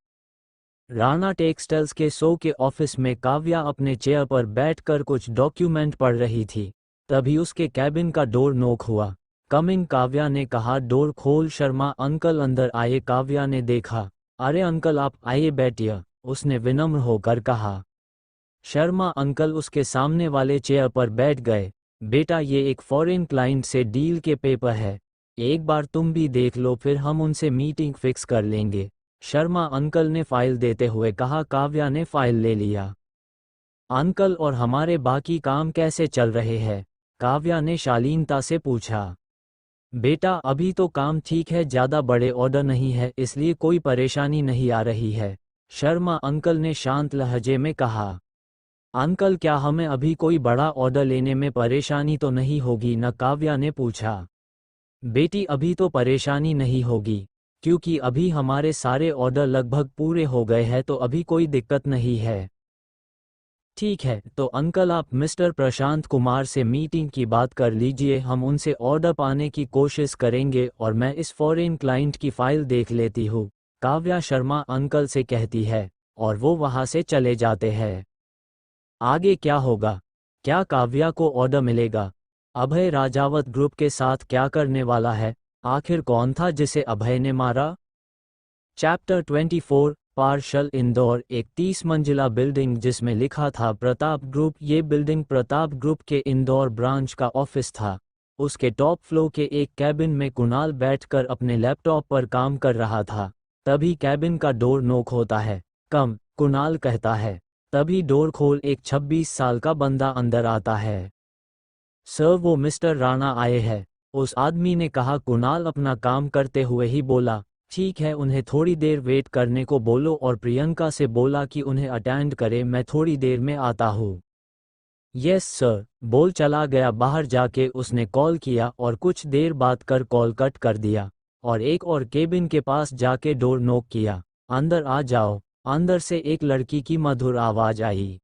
राणा टेक्सटाइल्स के शो के ऑफिस में काव्या अपने चेयर पर बैठकर कुछ डॉक्यूमेंट पढ़ रही थी। तभी उसके कैबिन का डोर नॉक हुआ। कमिंग, काव्या ने कहा। डोर खोल। शर्मा अंकल अंदर आए। काव्या ने देखा। अरे अंकल, आप आइए, बैठिए, उसने विनम्र होकर कहा। शर्मा अंकल उसके सामने वाले चेयर पर बैठ गए। बेटा, ये एक फॉरेन क्लाइंट से डील के पेपर है, एक बार तुम भी देख लो, फिर हम उनसे मीटिंग फिक्स कर लेंगे, शर्मा अंकल ने फाइल देते हुए कहा। काव्या ने फाइल ले लिया। अंकल, और हमारे बाकी काम कैसे चल रहे हैं? काव्या ने शालीनता से पूछा। बेटा, अभी तो काम ठीक है, ज़्यादा बड़े ऑर्डर नहीं है, इसलिए कोई परेशानी नहीं आ रही है, शर्मा अंकल ने शांत लहजे में कहा। अंकल, क्या हमें अभी कोई बड़ा ऑर्डर लेने में परेशानी तो नहीं होगी न? काव्या ने पूछा। बेटी, अभी तो परेशानी नहीं होगी, क्योंकि अभी हमारे सारे ऑर्डर लगभग पूरे हो गए हैं, तो अभी कोई दिक्कत नहीं है। ठीक है, तो अंकल आप मिस्टर प्रशांत कुमार से मीटिंग की बात कर लीजिए, हम उनसे ऑर्डर पाने की कोशिश करेंगे और मैं इस फॉरेन क्लाइंट की फाइल देख लेती हूँ, काव्या शर्मा अंकल से कहती है और वो वहाँ से चले जाते हैं। आगे क्या होगा? क्या काव्या को ऑर्डर मिलेगा? अभय राजावत ग्रुप के साथ क्या करने वाला है? आखिर कौन था जिसे अभय ने मारा? Chapter 24, partial. इंदौर एक 30 मंजिला बिल्डिंग जिसमें लिखा था प्रताप ग्रुप। ये बिल्डिंग प्रताप ग्रुप के इंदौर ब्रांच का ऑफिस था। उसके टॉप फ्लोर के एक कैबिन में कुणाल बैठकर अपने लैपटॉप पर काम कर रहा था। तभी कैबिन का डोर नॉक होता है। कम, कुणाल कहता है। तभी डोर खोल एक 26 साल का बंदा अंदर आता है। सर, वो मिस्टर राणा आए हैं, उस आदमी ने कहा। कुणाल अपना काम करते हुए ही बोला, ठीक है, उन्हें थोड़ी देर वेट करने को बोलो, और प्रियंका से बोला कि उन्हें अटेंड करे, मैं थोड़ी देर में आता हूँ। यस सर, बोल चला गया। बाहर जाके उसने कॉल किया और कुछ देर बाद कर कॉल कट कर दिया और एक और केबिन के पास जाके डोर नॉक किया। अंदर आ जाओ। अंदर से एक लड़की की मधुर आवाज आई।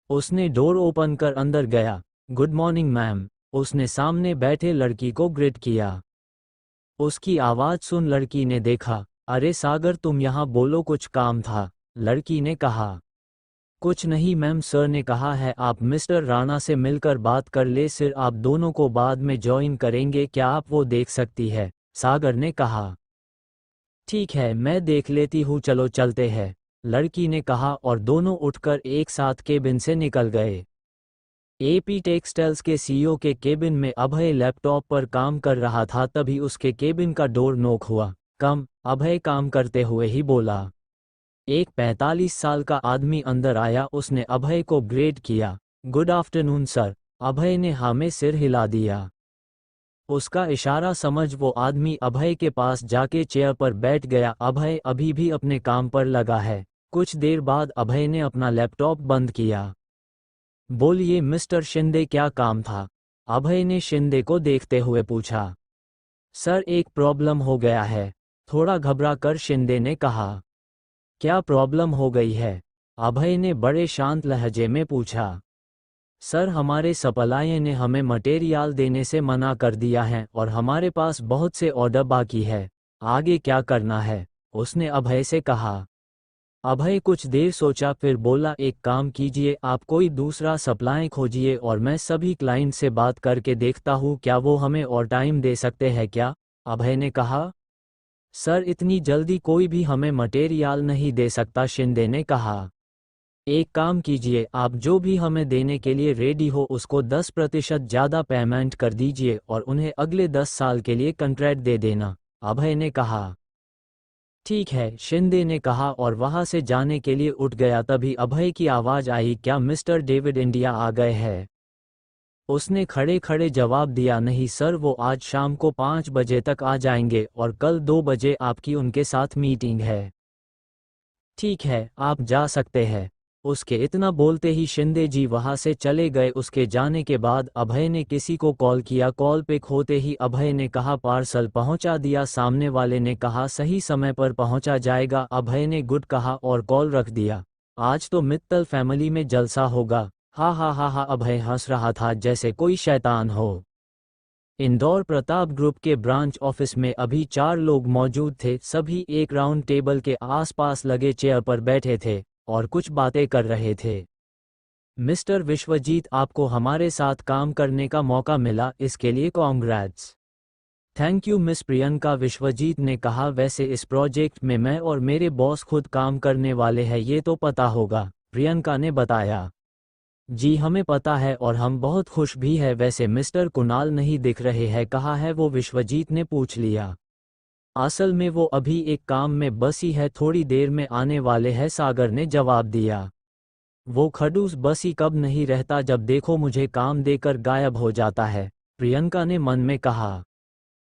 उसने डोर ओपन कर अंदर गया। गुड मॉर्निंग मैम, उसने सामने बैठे लड़की को ग्रीट किया। उसकी आवाज सुन लड़की ने देखा। अरे सागर, तुम यहाँ, बोलो, कुछ काम था? लड़की ने कहा। कुछ नहीं मैम, सर ने कहा है आप मिस्टर राणा से मिलकर बात कर ले, सिर आप दोनों को बाद में ज्वाइन करेंगे, क्या आप वो देख सकती है? सागर ने कहा। ठीक है, मैं देख लेती हूँ, चलो चलते हैं। लड़की ने कहा और दोनों उठकर एक साथ केबिन से निकल गए। एपी टेक्सटाइल्स के सीईओ के केबिन में अभय लैपटॉप पर काम कर रहा था, तभी उसके केबिन का डोर नॉक हुआ। कम, अभय काम करते हुए ही बोला। एक 45 साल का आदमी अंदर आया। उसने अभय को ग्रेट किया। Good afternoon sir. अभय ने हाँ में सिर हिला दिया। उसका इशारा समझ वो आदमी अभय के पास जाके चेयर पर बैठ गया। अभय अभी भी अपने काम पर लगा है। कुछ देर बाद अभय ने अपना लैपटॉप बंद किया। बोलिए मिस्टर शिंदे, क्या काम था? अभय ने शिंदे को देखते हुए पूछा। सर, एक प्रॉब्लम हो गया है, थोड़ा घबरा कर शिंदे ने कहा। क्या प्रॉब्लम हो गई है? अभय ने बड़े शांत लहजे में पूछा। सर, हमारे सप्लायर ने हमें मटेरियल देने से मना कर दिया है और हमारे पास बहुत से ऑर्डर बाकी है। आगे क्या करना है? उसने अभय से कहा। अभय कुछ देर सोचा, फिर बोला, एक काम कीजिए, आप कोई दूसरा सप्लाई खोजिए और मैं सभी क्लाइंट से बात करके देखता हूँ क्या वो हमें और टाइम दे सकते हैं क्या? अभय ने कहा। सर, इतनी जल्दी कोई भी हमें मटेरियल नहीं दे सकता, शिंदे ने कहा। एक काम कीजिए, आप जो भी हमें देने के लिए रेडी हो उसको 10% ज़्यादा पेमेंट कर दीजिए और उन्हें अगले 10 साल के लिए कॉन्ट्रैक्ट दे देना, अभय ने कहा। ठीक है, शिंदे ने कहा और वहां से जाने के लिए उठ गया। तभी अभय की आवाज़ आई, क्या मिस्टर डेविड इंडिया आ गए हैं? उसने खड़े खड़े जवाब दिया, नहीं सर, वो आज शाम को 5 बजे तक आ जाएंगे और कल 2 बजे आपकी उनके साथ मीटिंग है। ठीक है, आप जा सकते हैं। उसके इतना बोलते ही शिंदे जी वहां से चले गए। उसके जाने के बाद अभय ने किसी को कॉल किया। कॉल पिक होते ही अभय ने कहा, पार्सल पहुंचा दिया। सामने वाले ने कहा, सही समय पर पहुंचा जाएगा। अभय ने गुड कहा और कॉल रख दिया। आज तो मित्तल फैमिली में जलसा होगा। हा हा हा हा। अभय हंस रहा था जैसे कोई शैतान हो। इंदौर प्रताप ग्रुप के ब्रांच ऑफिस में अभी 4 लोग मौजूद थे। सभी एक राउंड टेबल के आसपास लगे चेयर पर बैठे थे और कुछ बातें कर रहे थे। मिस्टर विश्वजीत, आपको हमारे साथ काम करने का मौका मिला, इसके लिए congrats. Thank you miss Priyanka, Vishwajeet ने कहा। वैसे इस प्रोजेक्ट में मैं और मेरे बॉस खुद काम करने वाले हैं, ये तो पता होगा, प्रियंका ने बताया। जी हमें पता है और हम बहुत खुश भी है। वैसे मिस्टर कुणाल नहीं दिख रहे हैं, कहा है वो? विश्वजीत ने पूछ लिया। असल में वो अभी एक काम में बसी है, थोड़ी देर में आने वाले हैं, सागर ने जवाब दिया। वो खडूस बसी कब नहीं रहता, जब देखो मुझे काम देकर गायब हो जाता है, प्रियंका ने मन में कहा।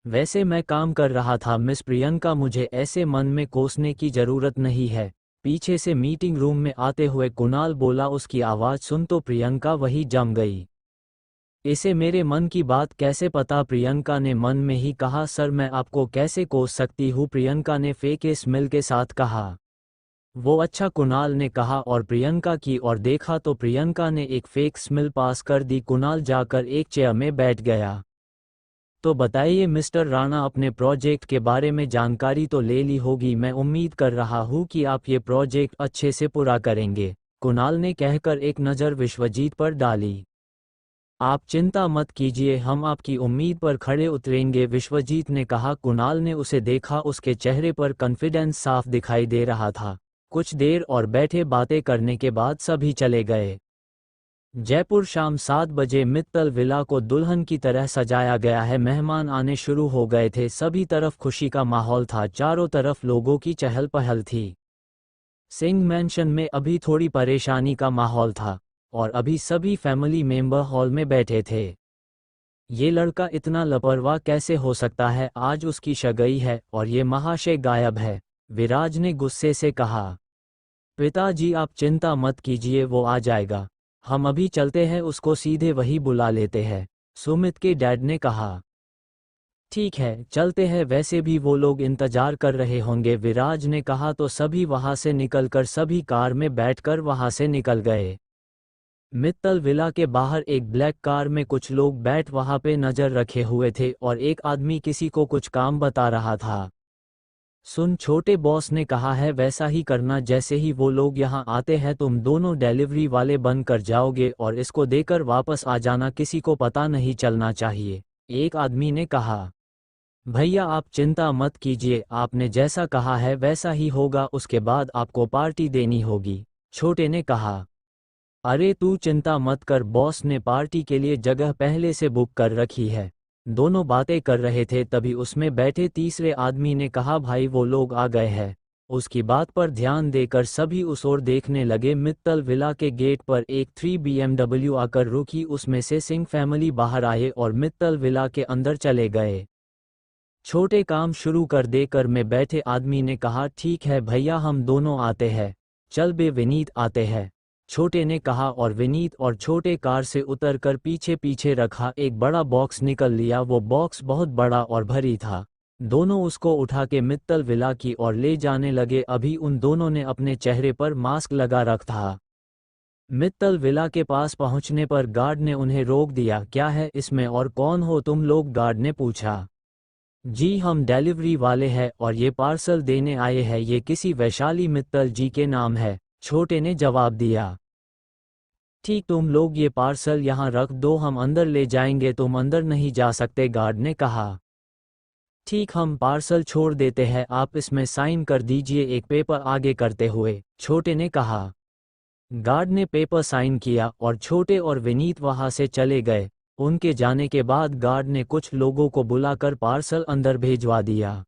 वैसे मैं काम कर रहा था मिस प्रियंका, मुझे ऐसे मन में कोसने की जरूरत नहीं है, पीछे से मीटिंग रूम में आते हुए कुणाल बोला। उसकी आवाज़ सुन तो प्रियंका वही जम गई। इसे मेरे मन की बात कैसे पता? प्रियंका ने मन में ही कहा। सर, मैं आपको कैसे कोस सकती हूँ, प्रियंका ने फेक स्मिल के साथ कहा। वो अच्छा, कुणाल ने कहा और प्रियंका की ओर देखा तो प्रियंका ने एक फेक स्मिल पास कर दी। कुणाल जाकर एक चेयर में बैठ गया। तो बताइए मिस्टर राणा, अपने प्रोजेक्ट के बारे में जानकारी तो ले ली होगी, मैं उम्मीद कर रहा हूँ कि आप ये प्रोजेक्ट अच्छे से पूरा करेंगे, कुणाल ने कहकर एक नज़र विश्वजीत पर डाली। आप चिंता मत कीजिए, हम आपकी उम्मीद पर खड़े उतरेंगे, विश्वजीत ने कहा। कुणाल ने उसे देखा, उसके चेहरे पर कॉन्फिडेंस साफ दिखाई दे रहा था। कुछ देर और बैठे बातें करने के बाद सभी चले गए। जयपुर शाम 7 बजे मित्तल विला को दुल्हन की तरह सजाया गया है। मेहमान आने शुरू हो गए थे, सभी तरफ खुशी का माहौल था, चारों तरफ लोगों की चहल पहल थी। सिंह मैंशन में अभी थोड़ी परेशानी का माहौल था और अभी सभी फैमिली मेंबर हॉल में बैठे थे। ये लड़का इतना लापरवाह कैसे हो सकता है, आज उसकी शगई है और ये महाशय गायब है, विराज ने गुस्से से कहा। पिताजी, आप चिंता मत कीजिए, वो आ जाएगा, हम अभी चलते हैं, उसको सीधे वही बुला लेते हैं, सुमित के डैड ने कहा। ठीक है, चलते हैं, वैसे भी वो लोग इंतजार कर रहे होंगे, विराज ने कहा। तो सभी वहां से निकलकर सभी कार में बैठकर वहां से निकल गए। मित्तल विला के बाहर एक ब्लैक कार में कुछ लोग बैठ वहां पे नजर रखे हुए थे और एक आदमी किसी को कुछ काम बता रहा था। सुन, छोटे बॉस ने कहा है वैसा ही करना, जैसे ही वो लोग यहाँ आते हैं तुम दोनों डिलीवरी वाले बन कर जाओगे और इसको देकर वापस आ जाना, किसी को पता नहीं चलना चाहिए, एक आदमी ने कहा। भैया आप चिंता मत कीजिए, आपने जैसा कहा है वैसा ही होगा, उसके बाद आपको पार्टी देनी होगी, छोटे ने कहा। अरे तू चिंता मत कर, बॉस ने पार्टी के लिए जगह पहले से बुक कर रखी है। दोनों बातें कर रहे थे तभी उसमें बैठे तीसरे आदमी ने कहा, भाई वो लोग आ गए हैं। उसकी बात पर ध्यान देकर सभी उस ओर देखने लगे। मित्तल विला के गेट पर एक 3 BMW आकर रुकी, उसमें से सिंह फैमिली बाहर आए और मित्तल विला के अंदर चले गए। छोटे काम शुरू कर देकर में बैठे आदमी ने कहा, ठीक है भैया हम दोनों आते हैं, चल बे विनीत आते हैं, छोटे ने कहा। और विनीत और छोटे कार से उतरकर पीछे पीछे रखा एक बड़ा बॉक्स निकल लिया। वो बॉक्स बहुत बड़ा और भारी था। दोनों उसको उठा के मित्तल विला की ओर ले जाने लगे। अभी उन दोनों ने अपने चेहरे पर मास्क लगा रखा था। मित्तल विला के पास पहुंचने पर गार्ड ने उन्हें रोक दिया। क्या है इसमें और कौन हो तुम लोग, गार्ड ने पूछा। जी हम डिलीवरी वाले हैं और ये पार्सल देने आए हैं, ये किसी वैशाली मित्तल जी के नाम है, छोटे ने जवाब दिया। ठीक, तुम लोग ये पार्सल यहाँ रख दो, हम अंदर ले जाएंगे, तुम अंदर नहीं जा सकते, गार्ड ने कहा। ठीक, हम पार्सल छोड़ देते हैं, आप इसमें साइन कर दीजिए एक पेपर आगे करते हुए, छोटे ने कहा। गार्ड ने पेपर साइन किया और छोटे और विनीत वहां से चले गए। उनके जाने के बाद गार्ड ने कुछ लोगों को बुलाकर पार्सल अंदर भेजवा दिया।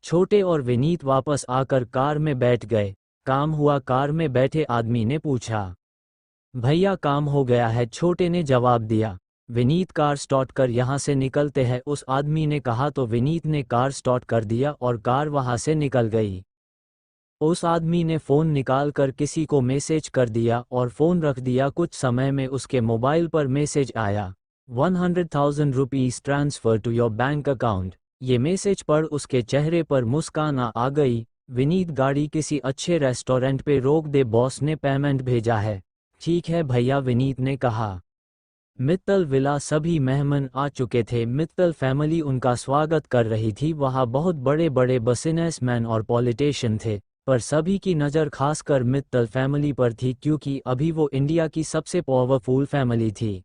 छोटे और विनीत वापस आकर कार में बैठ गए। काम हुआ, कार में बैठे आदमी ने पूछा। भैया काम हो गया है, छोटे ने जवाब दिया। विनीत कार स्टार्ट कर यहाँ से निकलते हैं, उस आदमी ने कहा। तो विनीत ने कार स्टार्ट कर दिया और कार वहां से निकल गई। उस आदमी ने फ़ोन निकाल कर किसी को मैसेज कर दिया और फ़ोन रख दिया। कुछ समय में उसके मोबाइल पर मैसेज आया, 100,000 rupees transfer to your bank account. ये मैसेज पढ़ उसके चेहरे पर मुस्कान आ गई। विनीत गाड़ी किसी अच्छे रेस्टोरेंट पे रोक दे, बॉस ने पेमेंट भेजा है। ठीक है भैया, विनीत ने कहा। मित्तल विला सभी मेहमान आ चुके थे। मित्तल फैमिली उनका स्वागत कर रही थी। वहाँ बहुत बड़े बड़े बिजनेसमैन और पॉलिटिशियन थे, पर सभी की नज़र खासकर मित्तल फैमिली पर थी क्योंकि अभी वो इंडिया की सबसे पावरफुल फैमिली थी।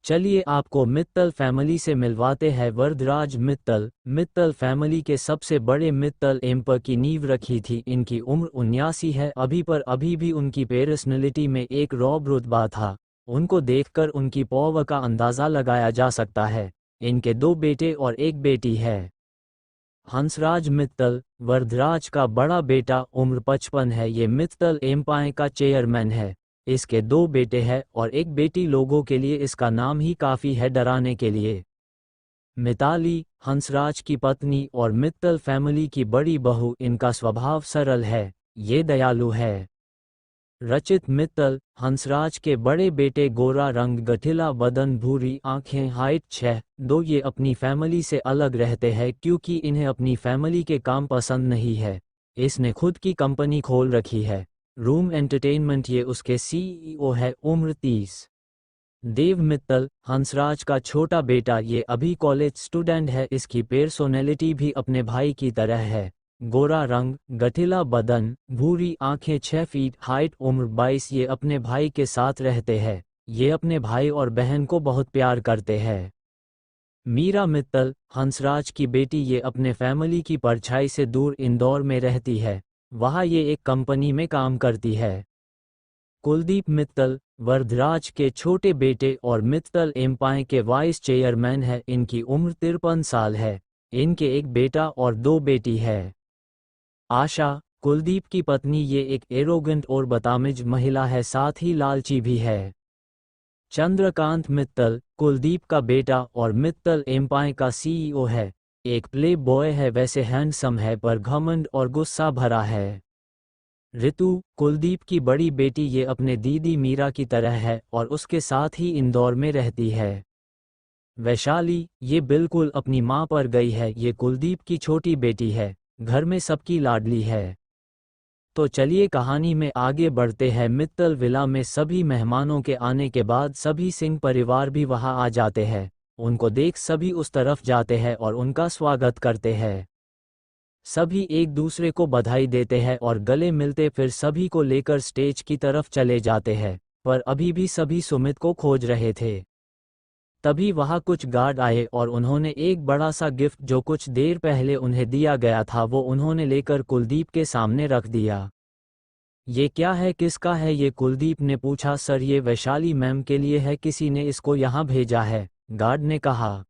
चलिए आपको मित्तल फैमिली से मिलवाते हैं। वरदराज मित्तल, मित्तल फैमिली के सबसे बड़े मित्तल एम्पायर की नींव रखी थी। इनकी उम्र 79 है अभी, पर अभी भी उनकी पर्सनैलिटी में एक रॉब रुतबा था। उनको देखकर उनकी पावर का अंदाज़ा लगाया जा सकता है। इनके 2 बेटे और 1 बेटी है। हंसराज मित्तल, वरदराज का बड़ा बेटा, उम्र 55 है। ये मित्तल एम्पायर का चेयरमैन है। इसके 2 बेटे हैं और 1 बेटी। लोगों के लिए इसका नाम ही काफ़ी है डराने के लिए। मिताली, हंसराज की पत्नी और मित्तल फैमिली की बड़ी बहू, इनका स्वभाव सरल है, ये दयालु है। रचित मित्तल, हंसराज के बड़े बेटे, गोरा रंग, गठिला बदन, भूरी आंखें, हाइट 6'2। ये अपनी फैमिली से अलग रहते हैं क्योंकि इन्हें अपनी फैमिली के काम पसंद नहीं है। इसने खुद की कंपनी खोल रखी है, रूम एंटरटेनमेंट, ये उसके सीईओ है। उम्र 30। देव मित्तल, हंसराज का छोटा बेटा, ये अभी कॉलेज स्टूडेंट है। इसकी पर्सनैलिटी भी अपने भाई की तरह है। गोरा रंग, गठिला बदन, भूरी आंखें, 6 फीट हाइट, उम्र 22। ये अपने भाई के साथ रहते हैं। ये अपने भाई और बहन को बहुत प्यार करते हैं। मीरा मित्तल, हंसराज की बेटी, ये अपने फैमिली की परछाई से दूर इंदौर में रहती है। वहाँ ये एक कंपनी में काम करती है। कुलदीप मित्तल, वरदराज के छोटे बेटे और मित्तल एम्पायर के वाइस चेयरमैन है। इनकी उम्र 53 साल है। इनके 1 बेटा और 2 बेटी है। आशा, कुलदीप की पत्नी, ये एक एरोगेंट और बदतमीज महिला है, साथ ही लालची भी है। चंद्रकांत मित्तल, कुलदीप का बेटा और मित्तल एम्पायर का सीईओ है। एक प्ले बॉय है, वैसे हैंडसम है पर घमंड और गुस्सा भरा है। ऋतु, कुलदीप की बड़ी बेटी, ये अपने दीदी मीरा की तरह है और उसके साथ ही इंदौर में रहती है। वैशाली, ये बिल्कुल अपनी माँ पर गई है। ये कुलदीप की छोटी बेटी है, घर में सबकी लाडली है। तो चलिए कहानी में आगे बढ़ते हैं। मित्तल विला में सभी मेहमानों के आने के बाद सभी सिंह परिवार भी वहां आ जाते हैं। उनको देख सभी उस तरफ जाते हैं और उनका स्वागत करते हैं। सभी एक दूसरे को बधाई देते हैं और गले मिलते, फिर सभी को लेकर स्टेज की तरफ चले जाते हैं। पर अभी भी सभी सुमित को खोज रहे थे। तभी वहां कुछ गार्ड आए और उन्होंने एक बड़ा सा गिफ्ट जो कुछ देर पहले उन्हें दिया गया था वो उन्होंने लेकर कुलदीप के सामने रख दिया। ये क्या है, किसका है ये? कुलदीप ने पूछा। सर, ये वैशाली मैम के लिए है, किसी ने इसको यहाँ भेजा है, गार्ड ने कहा।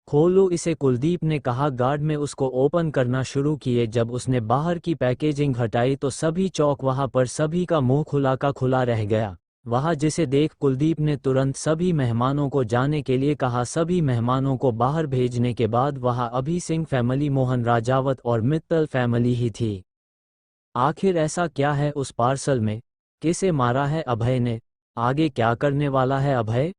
खोलो इसे, कुलदीप ने कहा। गार्ड में उसको ओपन करना शुरू किए। जब उसने बाहर की पैकेजिंग हटाई तो सभी चौक वहां पर सभी का मुंह खुला का खुला रह गया। वहां जिसे देख कुलदीप ने तुरंत सभी मेहमानों को जाने के लिए कहा। सभी मेहमानों को बाहर भेजने के बाद वहां अभी सिंह फैमिली, मोहन राजावत और मित्तल फैमिली ही थी। आखिर ऐसा क्या है उस पार्सल में? किसे मारा है अभय ने? आगे क्या करने वाला है अभय?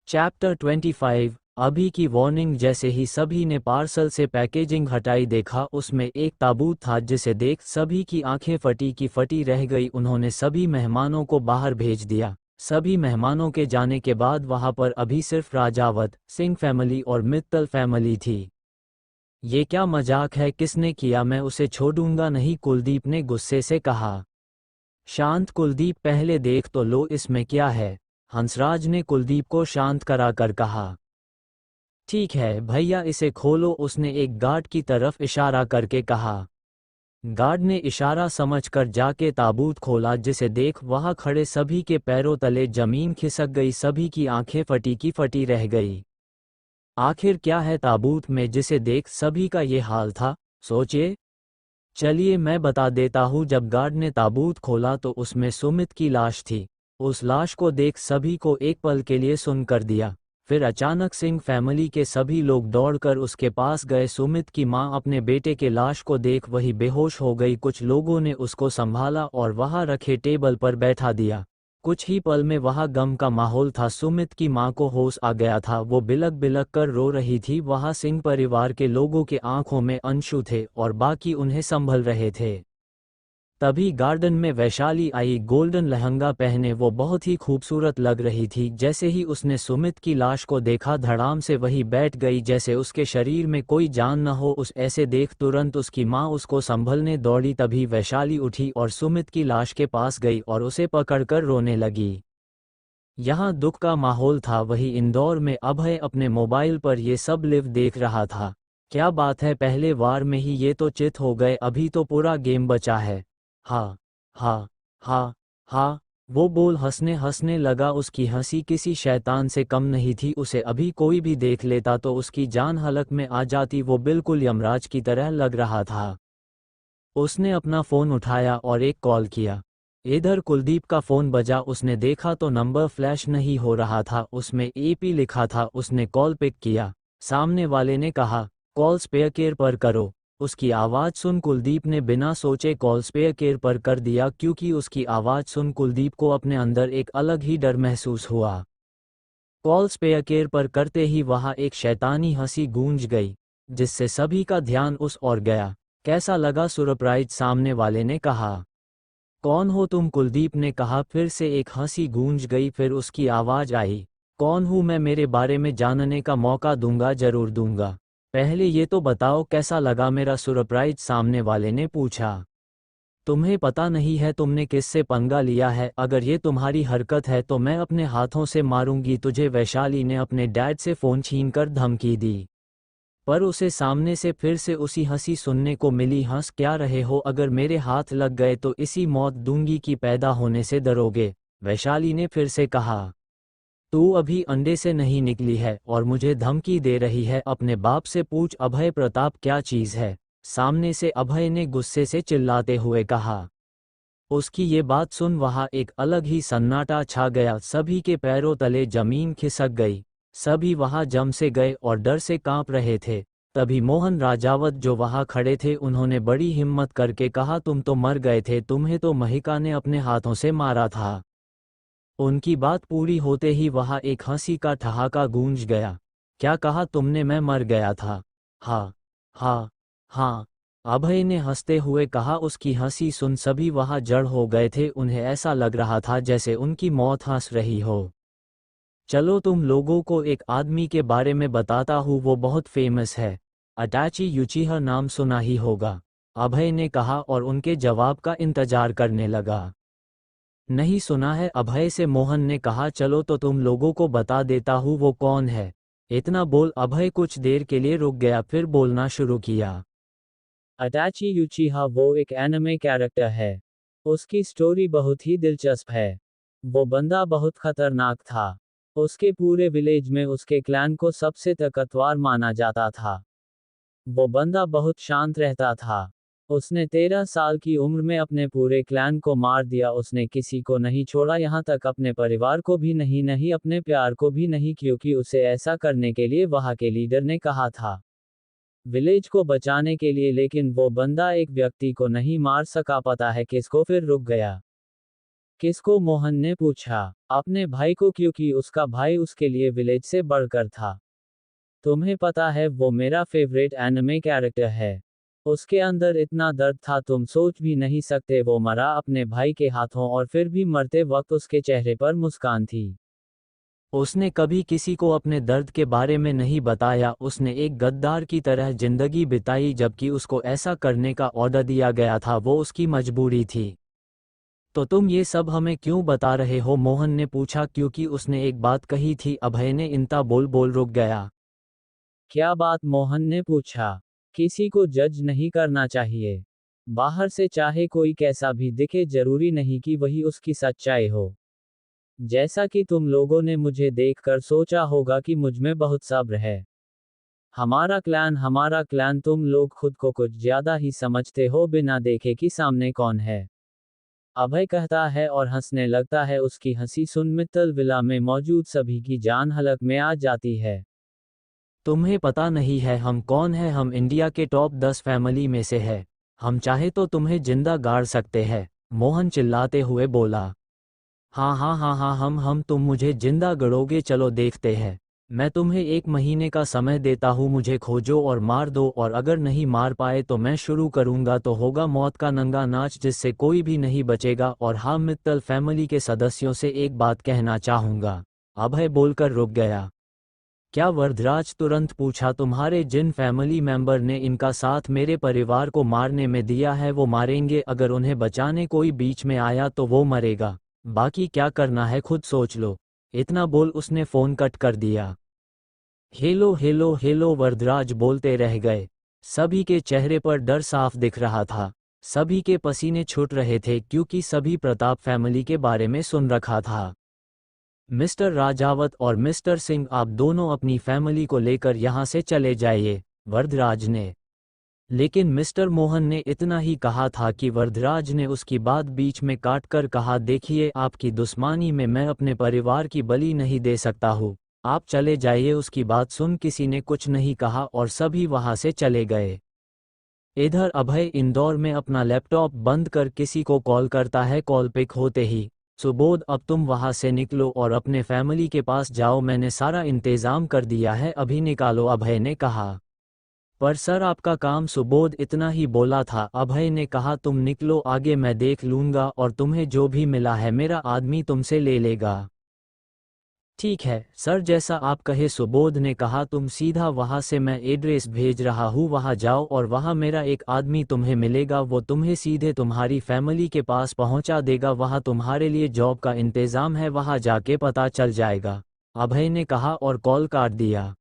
चैप्टर 25। अभी की वार्निंग। जैसे ही सभी ने पार्सल से पैकेजिंग हटाई देखा उसमें एक ताबूत था, जिसे देख सभी की आंखें फटी की फटी रह गई। उन्होंने सभी मेहमानों को बाहर भेज दिया। सभी मेहमानों के जाने के बाद वहां पर अभी सिर्फ राजावत, सिंह फैमिली और मित्तल फैमिली थी। ये क्या मजाक है? किसने किया? मैं उसे छोड़ूंगा नहीं, कुलदीप ने गुस्से से कहा। शांत कुलदीप, पहले देख तो लो इसमें क्या है, हंसराज ने कुलदीप को शांत कराकर कहा। ठीक है भैया, इसे खोलो, उसने एक गार्ड की तरफ इशारा करके कहा। गार्ड ने इशारा समझकर जाके ताबूत खोला, जिसे देख वहां खड़े सभी के पैरों तले जमीन खिसक गई। सभी की आंखें फटी की फटी रह गई। आखिर क्या है ताबूत में, जिसे देख सभी का ये हाल था? सोचिए। चलिए मैं बता देता हूँ। जब गार्ड ने ताबूत खोला तो उसमें सुमित की लाश थी। उस लाश को देख सभी को एक पल के लिए सुन कर दिया। फिर अचानक सिंह फैमिली के सभी लोग दौड़कर उसके पास गए। सुमित की मां अपने बेटे के लाश को देख वही बेहोश हो गई। कुछ लोगों ने उसको संभाला और वहां रखे टेबल पर बैठा दिया। कुछ ही पल में वहां गम का माहौल था। सुमित की मां को होश आ गया था। वो बिलक बिलक कर रो रही थी। वहां सिंह परिवार के लोगों के आंखों में अंशु थे और बाकी उन्हें संभल रहे थे। तभी गार्डन में वैशाली आई। गोल्डन लहंगा पहने वो बहुत ही खूबसूरत लग रही थी। जैसे ही उसने सुमित की लाश को देखा धड़ाम से वही बैठ गई, जैसे उसके शरीर में कोई जान न हो। उस ऐसे देख तुरंत उसकी माँ उसको संभलने दौड़ी। तभी वैशाली उठी और सुमित की लाश के पास गई और उसे पकड़कर रोने लगी। यहाँ दुख का माहौल था। वही इंदौर में अभय अपने मोबाइल पर ये सब लिव देख रहा था। क्या बात है, पहले वार में ही ये तो चित हो गए, अभी तो पूरा गेम बचा है। हाँ हाँ हाँ हाँ, वो बोल हंसने हंसने लगा। उसकी हंसी किसी शैतान से कम नहीं थी। उसे अभी कोई भी देख लेता तो उसकी जान हलक में आ जाती। वो बिल्कुल यमराज की तरह लग रहा था। उसने अपना फ़ोन उठाया और एक कॉल किया। इधर कुलदीप का फ़ोन बजा। उसने देखा तो नंबर फ्लैश नहीं हो रहा था, उसमें एपी लिखा था। उसने कॉल पिक किया। सामने वाले ने कहा, कॉल स्पेयर केयर पर करो। उसकी आवाज़ सुन कुलदीप ने बिना सोचे कॉल स्पेयर केयर पर कर दिया, क्योंकि उसकी आवाज़ सुन कुलदीप को अपने अंदर एक अलग ही डर महसूस हुआ। कॉल स्पेयर केयर पर करते ही वहां एक शैतानी हंसी गूंज गई, जिससे सभी का ध्यान उस ओर गया। कैसा लगा सरप्राइज? सामने वाले ने कहा। कौन हो तुम? कुलदीप ने कहा। फिर से एक हंसी गूंज गई। फिर उसकी आवाज आई, कौन हूं मैं? मेरे बारे में जानने का मौका दूंगा, जरूर दूंगा। पहले ये तो बताओ कैसा लगा मेरा सरप्राइज? सामने वाले ने पूछा। तुम्हें पता नहीं है तुमने किससे पंगा लिया है? अगर ये तुम्हारी हरकत है तो मैं अपने हाथों से मारूंगी तुझे। वैशाली ने अपने डैड से फ़ोन छीनकर धमकी दी। पर उसे सामने से फिर से उसी हंसी सुनने को मिली। हंस क्या रहे हो? अगर मेरे हाथ लग गए तो इसी मौत दूंगी कि पैदा होने से डरोगे? वैशाली ने फिर से कहा। तू अभी अंडे से नहीं निकली है और मुझे धमकी दे रही है? अपने बाप से पूछ अभय प्रताप क्या चीज़ है? सामने से अभय ने गुस्से से चिल्लाते हुए कहा। उसकी ये बात सुन वहां एक अलग ही सन्नाटा छा गया। सभी के पैरों तले जमीन खिसक गई। सभी वहां जम से गए और डर से कांप रहे थे। तभी मोहन राजावत जो वहां खड़े थे उन्होंने बड़ी हिम्मत करके कहा, तुम तो मर गए थे, तुम्हें तो महिका ने अपने हाथों से मारा था। उनकी बात पूरी होते ही वहां एक हंसी का ठहाका गूंज गया। क्या कहा तुमने? मैं मर गया था? हाँ हाँ हाँ, अभय ने हंसते हुए कहा। उसकी हंसी सुन सभी वहां जड़ हो गए थे। उन्हें ऐसा लग रहा था जैसे उनकी मौत हंस रही हो। चलो तुम लोगों को एक आदमी के बारे में बताता हूँ, वो बहुत फेमस है। अटैची यूचिहा नाम सुना ही होगा, अभय ने कहा और उनके जवाब का इंतजार करने लगा। नहीं सुना है, अभय से मोहन ने कहा। चलो तो तुम लोगों को बता देता हूँ वो कौन है। इतना बोल अभय कुछ देर के लिए रुक गया, फिर बोलना शुरू किया। अटाची यूचिहा वो एक एनिमे कैरेक्टर है। उसकी स्टोरी बहुत ही दिलचस्प है। वो बंदा बहुत खतरनाक था। उसके पूरे विलेज में उसके क्लैन को सबसे ताकतवर माना जाता था। वो बंदा बहुत शांत रहता था। उसने 13 साल की उम्र में अपने पूरे क्लैन को मार दिया। उसने किसी को नहीं छोड़ा, यहाँ तक अपने परिवार को भी नहीं, नहीं अपने प्यार को भी नहीं, क्योंकि उसे ऐसा करने के लिए वहाँ के लीडर ने कहा था, विलेज को बचाने के लिए। लेकिन वो बंदा एक व्यक्ति को नहीं मार सका। पता है किसको? फिर रुक गया। किसको? मोहन ने पूछा। अपने भाई को, क्योंकि उसका भाई उसके लिए विलेज से बढ़कर था। तुम्हें पता है वो मेरा फेवरेट एनिमे कैरेक्टर है। उसके अंदर इतना दर्द था तुम सोच भी नहीं सकते। वो मरा अपने भाई के हाथों, और फिर भी मरते वक्त उसके चेहरे पर मुस्कान थी। उसने कभी किसी को अपने दर्द के बारे में नहीं बताया। उसने एक गद्दार की तरह जिंदगी बिताई, जबकि उसको ऐसा करने का ऑर्डर दिया गया था। वो उसकी मजबूरी थी। तो तुम ये सब हमें क्यों बता रहे हो? मोहन ने पूछा। क्योंकि उसने एक बात कही थी। अभय ने इनता बोल बोल रुक गया। क्या बात? मोहन ने पूछा। किसी को जज नहीं करना चाहिए। बाहर से चाहे कोई कैसा भी दिखे, जरूरी नहीं कि वही उसकी सच्चाई हो। जैसा कि तुम लोगों ने मुझे देखकर सोचा होगा कि मुझमें बहुत सब्र है। हमारा क्लैन, तुम लोग खुद को कुछ ज्यादा ही समझते हो, बिना देखे कि सामने कौन है। अभय कहता है और हंसने लगता है। उसकी हंसी सुन मित्तल विला में मौजूद सभी की जान हलक में आ जाती है। तुम्हें पता नहीं है हम कौन है? हम इंडिया के टॉप 10 फैमिली में से है। हम चाहे तो तुम्हें जिंदा गाड़ सकते हैं। मोहन चिल्लाते हुए बोला। हाँ हाँ हाँ हाँ, हम तुम मुझे जिंदा गड़ोगे? चलो देखते हैं। मैं तुम्हें 1 महीने का समय देता हूँ। मुझे खोजो और मार दो, और अगर नहीं मार पाए तो मैं शुरू करूँगा तो होगा मौत का नंगा नाच, जिससे कोई भी नहीं बचेगा। और हाँ, मित्तल फैमिली के सदस्यों से एक बात कहना चाहूँगा। अभय बोलकर रुक गया। क्या? वरदराज तुरंत पूछा। तुम्हारे जिन फैमिली मेंबर ने इनका साथ मेरे परिवार को मारने में दिया है वो मारेंगे। अगर उन्हें बचाने कोई बीच में आया तो वो मरेगा। बाकी क्या करना है खुद सोच लो। इतना बोल उसने फोन कट कर दिया। हेलो हेलो हेलो, वरदराज बोलते रह गए। सभी के चेहरे पर डर साफ दिख रहा था। सभी के पसीने छूट रहे थे, क्योंकि सभी प्रताप फैमिली के बारे में सुन रखा था। मिस्टर राजावत और मिस्टर सिंह, आप दोनों अपनी फैमिली को लेकर यहाँ से चले जाइए, वरदराज ने। लेकिन मिस्टर मोहन ने इतना ही कहा था कि वरदराज ने उसकी बात बीच में काटकर कहा, देखिए आपकी दुश्मनी में मैं अपने परिवार की बलि नहीं दे सकता हूँ। आप चले जाइए। उसकी बात सुन किसी ने कुछ नहीं कहा और सभी वहाँ से चले गए। इधर अभय इंदौर में अपना लैपटॉप बंद कर किसी को कॉल करता है। कॉल पिक होते ही, सुबोध अब तुम वहाँ से निकलो और अपने फैमिली के पास जाओ। मैंने सारा इंतजाम कर दिया है, अभी निकालो, अभय ने कहा। पर सर आपका काम, सुबोध इतना ही बोला था। अभय ने कहा तुम निकलो, आगे मैं देख लूंगा, और तुम्हें जो भी मिला है मेरा आदमी तुमसे ले लेगा। ठीक है सर, जैसा आप कहे, सुबोध ने कहा। तुम सीधा वहां से, मैं एड्रेस भेज रहा हूँ, वहां जाओ और वहां मेरा एक आदमी तुम्हें मिलेगा। वो तुम्हें सीधे तुम्हारी फैमिली के पास पहुंचा देगा। वहां तुम्हारे लिए जॉब का इंतजाम है, वहां जाके पता चल जाएगा, अभय ने कहा और कॉल काट दिया।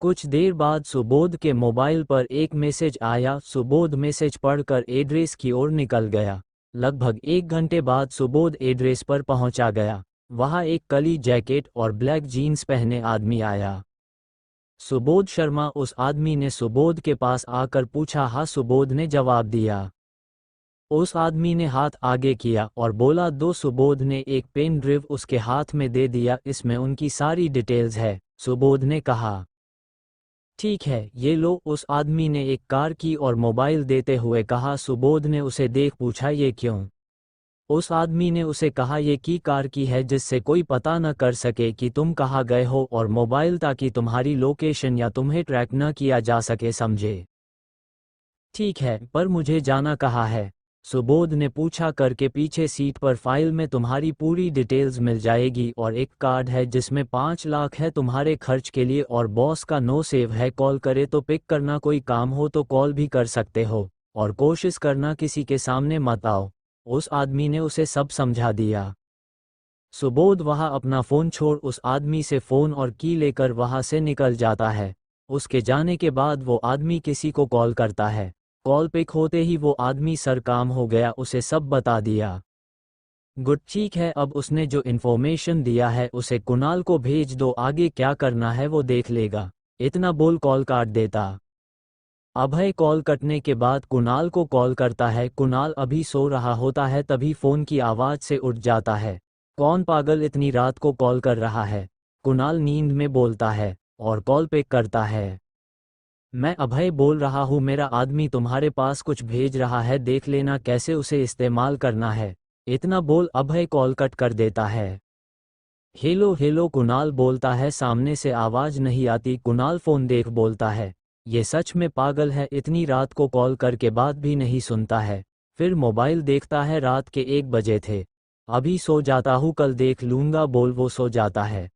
कुछ देर बाद सुबोध के मोबाइल पर एक मैसेज आया। सुबोध मैसेज पढ़कर एड्रेस की ओर निकल गया। लगभग 1 घंटे बाद सुबोध एड्रेस पर पहुंचा गया। वहां एक काली जैकेट और ब्लैक जीन्स पहने आदमी आया। सुबोध शर्मा, उस आदमी ने सुबोध के पास आकर पूछा। हाँ, सुबोध ने जवाब दिया। उस आदमी ने हाथ आगे किया और बोला दो। सुबोध ने एक पेन ड्राइव उसके हाथ में दे दिया। इसमें उनकी सारी डिटेल्स है, सुबोध ने कहा। ठीक है, ये लो। उस आदमी ने एक कार की और मोबाइल देते हुए कहा। सुबोध ने उसे देख पूछा, ये क्यों? उस आदमी ने उसे कहा, ये की कार की है, जिससे कोई पता न कर सके कि तुम कहाँ गए हो, और मोबाइल ताकि तुम्हारी लोकेशन या तुम्हें ट्रैक न किया जा सके, समझे? ठीक है, पर मुझे जाना कहाँ है? सुबोध ने पूछा। करके पीछे सीट पर फाइल में तुम्हारी पूरी डिटेल्स मिल जाएगी, और एक कार्ड है जिसमें 5 लाख है तुम्हारे खर्च के लिए, और बॉस का नो सेव है। कॉल करे तो पिक करना, कोई काम हो तो कॉल भी कर सकते हो, और कोशिश करना किसी के सामने मत आओ। उस आदमी ने उसे सब समझा दिया। सुबोध वहाँ अपना फ़ोन छोड़ उस आदमी से फ़ोन और की लेकर वहाँ से निकल जाता है। उसके जाने के बाद वो आदमी किसी को कॉल करता है। कॉल पिक होते ही वो आदमी सर काम हो गया, उसे सब बता दिया। गुड, ठीक है, अब उसने जो इन्फॉर्मेशन दिया है उसे कुणाल को भेज दो, आगे क्या करना है वो देख लेगा। इतना बोल कॉल काट देता। अभय कॉल कटने के बाद कुणाल को कॉल करता है। कुणाल अभी सो रहा होता है, तभी फ़ोन की आवाज़ से उठ जाता है। कौन पागल इतनी रात को कॉल कर रहा है? कुणाल नींद में बोलता है और कॉल पिक करता है। मैं अभय बोल रहा हूँ, मेरा आदमी तुम्हारे पास कुछ भेज रहा है, देख लेना कैसे उसे इस्तेमाल करना है। इतना बोल अभय कॉल कट कर देता है। हेलो हेलो कुणाल बोलता है, सामने से आवाज़ नहीं आती। कुणाल फ़ोन देख बोलता है, ये सच में पागल है, इतनी रात को कॉल करके बात भी नहीं सुनता है। फिर मोबाइल देखता है, रात के 1 बजे थे। अभी सो जाता हूँ, कल देख लूँगा बोल वो सो जाता है।